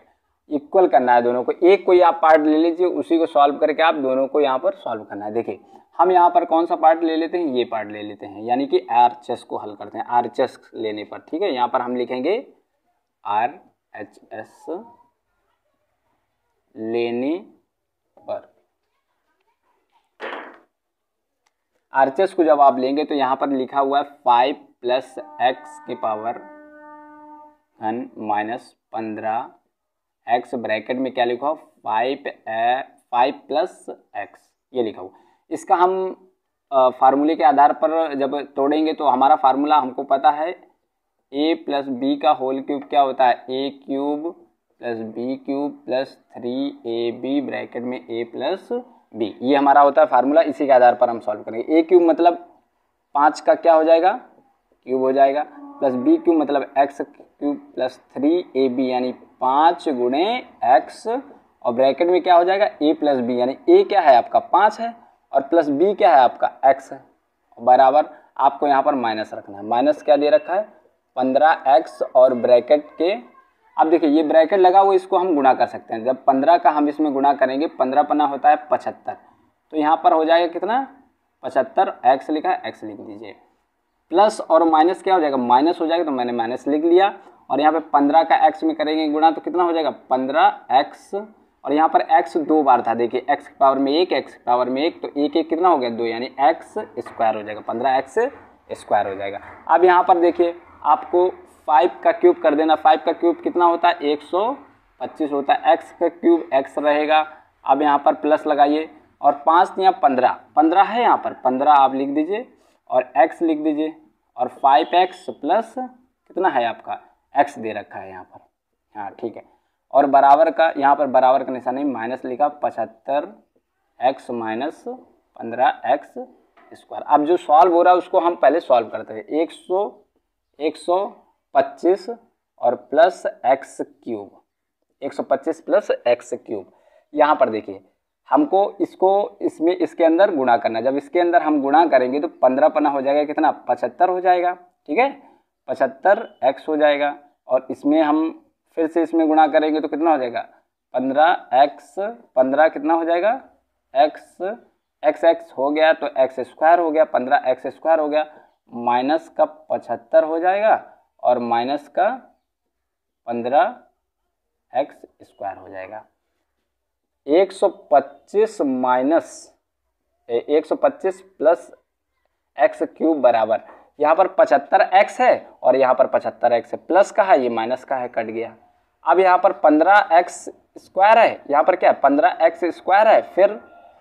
इक्वल करना है दोनों को, एक कोई आप पार्ट ले लीजिए, उसी को सॉल्व करके आप दोनों को यहाँ पर सॉल्व करना है। देखिए हम यहाँ पर कौन सा पार्ट ले लेते हैं, ये पार्ट ले लेते हैं, यानी कि RHS को हल करते हैं। RHS लेने पर ठीक है, यहाँ पर हम लिखेंगे RHS लेने पर। RHS को जब आप लेंगे तो यहाँ पर लिखा हुआ है 5 + x⁻³ - 15 x ब्रैकेट में क्या लिखा हो 5 + x, ये लिखा हुआ। इसका हम फार्मूले के आधार पर जब तोड़ेंगे तो हमारा फार्मूला हमको पता है a + b का होल क्यूब क्या होता है a³ + b³ + 3ab ब्रैकेट में a + b, ये हमारा होता है फार्मूला। इसी के आधार पर हम सॉल्व करेंगे। a³ मतलब 5 का क्या हो जाएगा क्यूब हो जाएगा, प्लस b³ मतलब x³ + 3ab यानी 5 गुणे x, और ब्रैकेट में क्या हो जाएगा a + b, यानी a क्या है आपका 5 है और प्लस b क्या है आपका x है, बराबर आपको यहाँ पर माइनस रखना है। माइनस क्या दे रखा है 15x और ब्रैकेट के, अब देखिए ये ब्रैकेट लगा हुआ, इसको हम गुणा कर सकते हैं। जब 15 का हम इसमें गुणा करेंगे, 15 पन्ना होता है 75, तो यहाँ पर हो जाएगा कितना 75, x लिखा है x लिख दीजिए, प्लस और माइनस क्या हो जाएगा माइनस हो जाएगा, तो मैंने माइनस लिख लिया। और यहाँ पे 15 का x में करेंगे गुणा तो कितना हो जाएगा 15x, और यहाँ पर x 2 बार था, देखिए x की पावर में 1 x की पावर में 1, तो 1 1 कितना हो गया 2, यानी x² हो जाएगा, 15x² हो जाएगा। अब यहाँ पर देखिए आपको 5 का क्यूब कर देना, 5 का क्यूब कितना होता है 125 होता है, x का क्यूब x रहेगा। अब यहाँ पर प्लस लगाइए और 5 या 15 है, यहाँ पर 15 आप लिख दीजिए और x लिख दीजिए, और 5x प्लस कितना है आपका x दे रखा है यहाँ पर, हाँ ठीक है। और बराबर का, यहाँ पर बराबर का निशान नहीं माइनस लिखा, 75x - 15x²। अब जो सॉल्व हो रहा है उसको हम पहले सॉल्व करते हैं। 125 और प्लस x³, 125 प्लस x³। यहाँ पर देखिए हमको इसको इसमें इसके अंदर गुणा करना है। जब इसके अंदर हम गुणा करेंगे तो 15 पन्ना हो जाएगा कितना 75 हो जाएगा, ठीक है 75x हो जाएगा, और इसमें हम फिर से इसमें गुणा करेंगे तो कितना हो जाएगा 15x, 15 कितना हो जाएगा x हो गया तो x² हो गया, 15x² हो गया, माइनस का 75 हो जाएगा और माइनस का 15x² हो जाएगा। 125 माइनस 125 प्लस x³ बराबर, यहाँ पर 75x है और यहाँ पर 75x है, प्लस का है ये माइनस का है, कट गया। अब यहाँ पर 15x² है, यहाँ पर क्या है 15x² है, फिर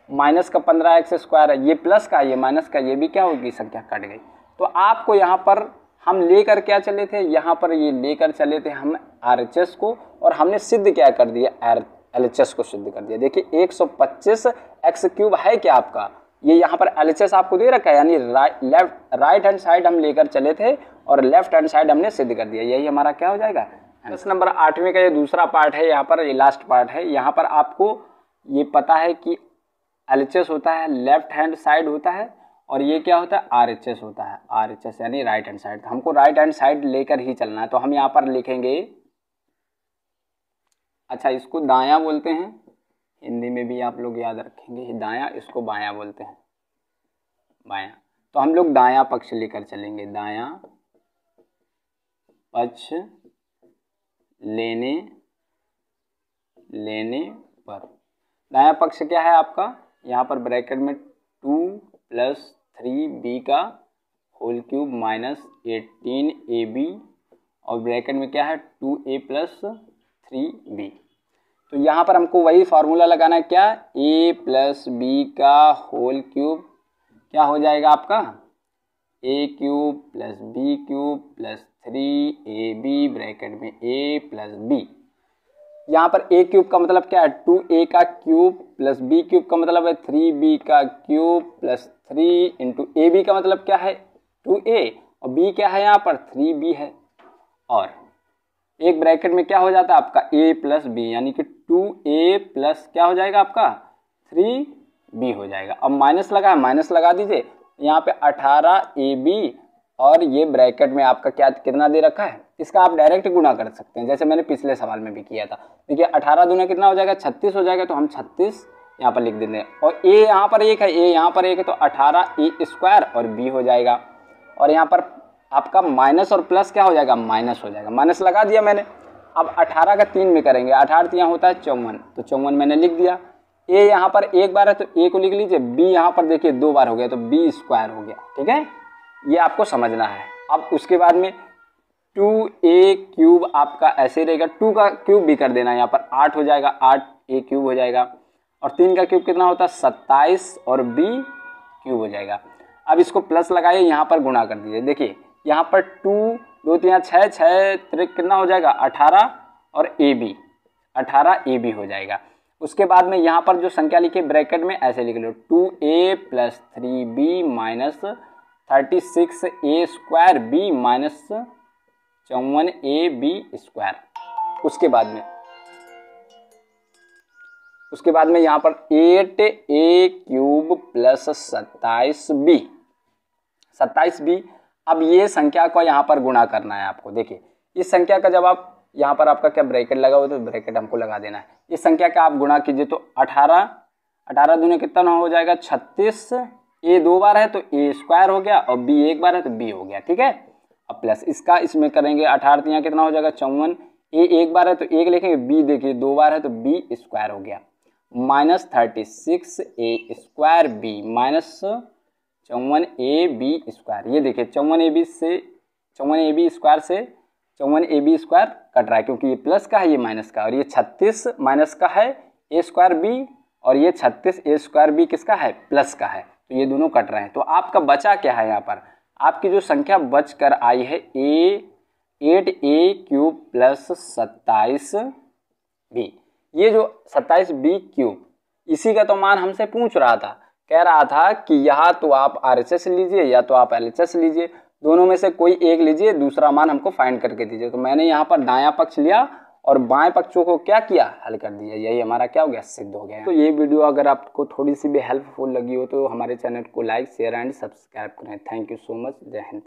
माइनस का 15x² है, ये प्लस का, ये माइनस का, ये भी क्या होगी, संख्या कट गई। तो आपको यहाँ पर हम लेकर क्या चले थे, यहाँ पर ये लेकर चले थे हम RHS को, और हमने सिद्ध क्या कर दिया, LHS को सिद्ध कर दिया। देखिए 125x³ है क्या आपका, ये यहाँ पर LHS आपको दे रखा है, यानी राइट हैंड साइड हम लेकर चले थे और लेफ्ट हैंड साइड हमने सिद्ध कर दिया, यही हमारा क्या हो जाएगा। प्रश्न नंबर 8वें का ये दूसरा पार्ट है, यहाँ पर ये लास्ट पार्ट है। यहाँ पर आपको ये पता है कि LHS होता है, लेफ्ट हैंड साइड होता है, और ये क्या होता है, RHS होता है, RHS यानी राइट हैंड साइड। हमको राइट हैंड साइड लेकर ही चलना है, तो हम यहाँ पर लिखेंगे, अच्छा इसको दायां बोलते हैं, हिंदी में भी आप लोग याद रखेंगे, दायां, इसको बायां बोलते हैं, बायां। तो हम लोग दायां पक्ष लेकर चलेंगे, दायां पक्ष लेने पर। दायां पक्ष क्या है आपका, यहाँ पर ब्रैकेट में 2 + 3b का होल क्यूब माइनस 18ab, और ब्रैकेट में क्या है 2a + 3b। तो यहाँ पर हमको वही फार्मूला लगाना है, क्या, a + b का होल क्यूब क्या हो जाएगा आपका, a³ + b³ + 3ab, ब्रैकेट में a + b। यहाँ पर a³ का मतलब क्या है, 2a का क्यूब + b³ का मतलब है 3b का क्यूब + 3 × ab का मतलब क्या है 2a, और b क्या है यहाँ पर 3b है, और एक ब्रैकेट में क्या हो जाता है आपका a + b, यानी कि 2a + क्या हो जाएगा आपका 3b हो जाएगा। अब माइनस लगा, माइनस लगा दीजिए, यहाँ पे 18ab, और ये ब्रैकेट में आपका क्या कितना दे रखा है, इसका आप डायरेक्ट गुणा कर सकते हैं, जैसे मैंने पिछले सवाल में भी किया था। देखिए 18 दूना कितना हो जाएगा, 36 हो जाएगा, तो हम 36 यहाँ पर लिख देते हैं, और a यहाँ पर 1 है, a यहाँ पर 1 है, तो 18a² और b हो जाएगा। और यहाँ पर आपका माइनस और प्लस क्या हो जाएगा, माइनस हो जाएगा, माइनस लगा दिया मैंने। अब 18 का 3 में करेंगे, 18 यहाँ होता है 54, तो 54 मैंने लिख दिया। a यहाँ पर एक बार है तो a को लिख लीजिए, b यहाँ पर देखिए 2 बार हो गया, तो b² हो गया, ठीक है, ये आपको समझना है। अब उसके बाद में 2a³ आपका ऐसे रहेगा, 2 का क्यूब भी कर देना, यहाँ पर 8 हो जाएगा, 8a³ हो जाएगा, और 3 का क्यूब कितना होता है 27, और b³ हो जाएगा। अब इसको प्लस लगाइए, यहाँ पर गुणा कर दीजिए, देखिए यहाँ पर 2 2 3 6 6 कितना हो जाएगा 18, और ab हो जाएगा। उसके बाद में यहाँ पर जो संख्या लिखी ब्रैकेट में ऐसे लिख लो, 2a + 3b minus 36a²b minus 54ab²। उसके बाद में यहाँ पर 8a³ + 27b। अब ये संख्या को यहाँ पर गुणा करना है आपको। देखिए इस संख्या का जब आप यहाँ पर आपका क्या ब्रैकेट लगा हुआ, तो ब्रैकेट हमको लगा देना है। इस संख्या का आप गुणा कीजिए तो 18 दूने कितना हो जाएगा 36, a 2 बार है तो a² हो गया, और b 1 बार है तो b हो गया, ठीक है। अब प्लस इसका इसमें करेंगे, 18 यहाँ कितना हो जाएगा 54, a 1 बार है तो 1 लिखेंगे, b देखिए 2 बार है तो b² हो गया, minus 36a² b minus 54ab²। ये देखिए 54ab² से 54ab² कट रहा है, क्योंकि ये प्लस का है ये माइनस का, और ये 36 माइनस का है a²b, और ये 36 a²b किसका है प्लस का है, तो ये दोनों कट रहे हैं। तो आपका बचा क्या है, यहाँ पर आपकी जो संख्या बच कर आई है 8a³ + 27b। ये जो 27b³ इसी का तो मान हमसे पूछ रहा था, कह रहा था कि यहाँ तो आप RHS लीजिए या तो आप LHS लीजिए, दोनों में से कोई एक लीजिए, दूसरा मान हमको फाइंड करके दीजिए। तो मैंने यहाँ पर दायां पक्ष लिया और बाएं पक्षों को क्या किया, हल कर दिया, यही हमारा क्या हो गया, सिद्ध हो गया। तो ये वीडियो अगर आपको थोड़ी सी भी हेल्पफुल लगी हो तो हमारे चैनल को लाइक शेयर एंड सब्सक्राइब करें। थैंक यू सो मच, जय हिंद।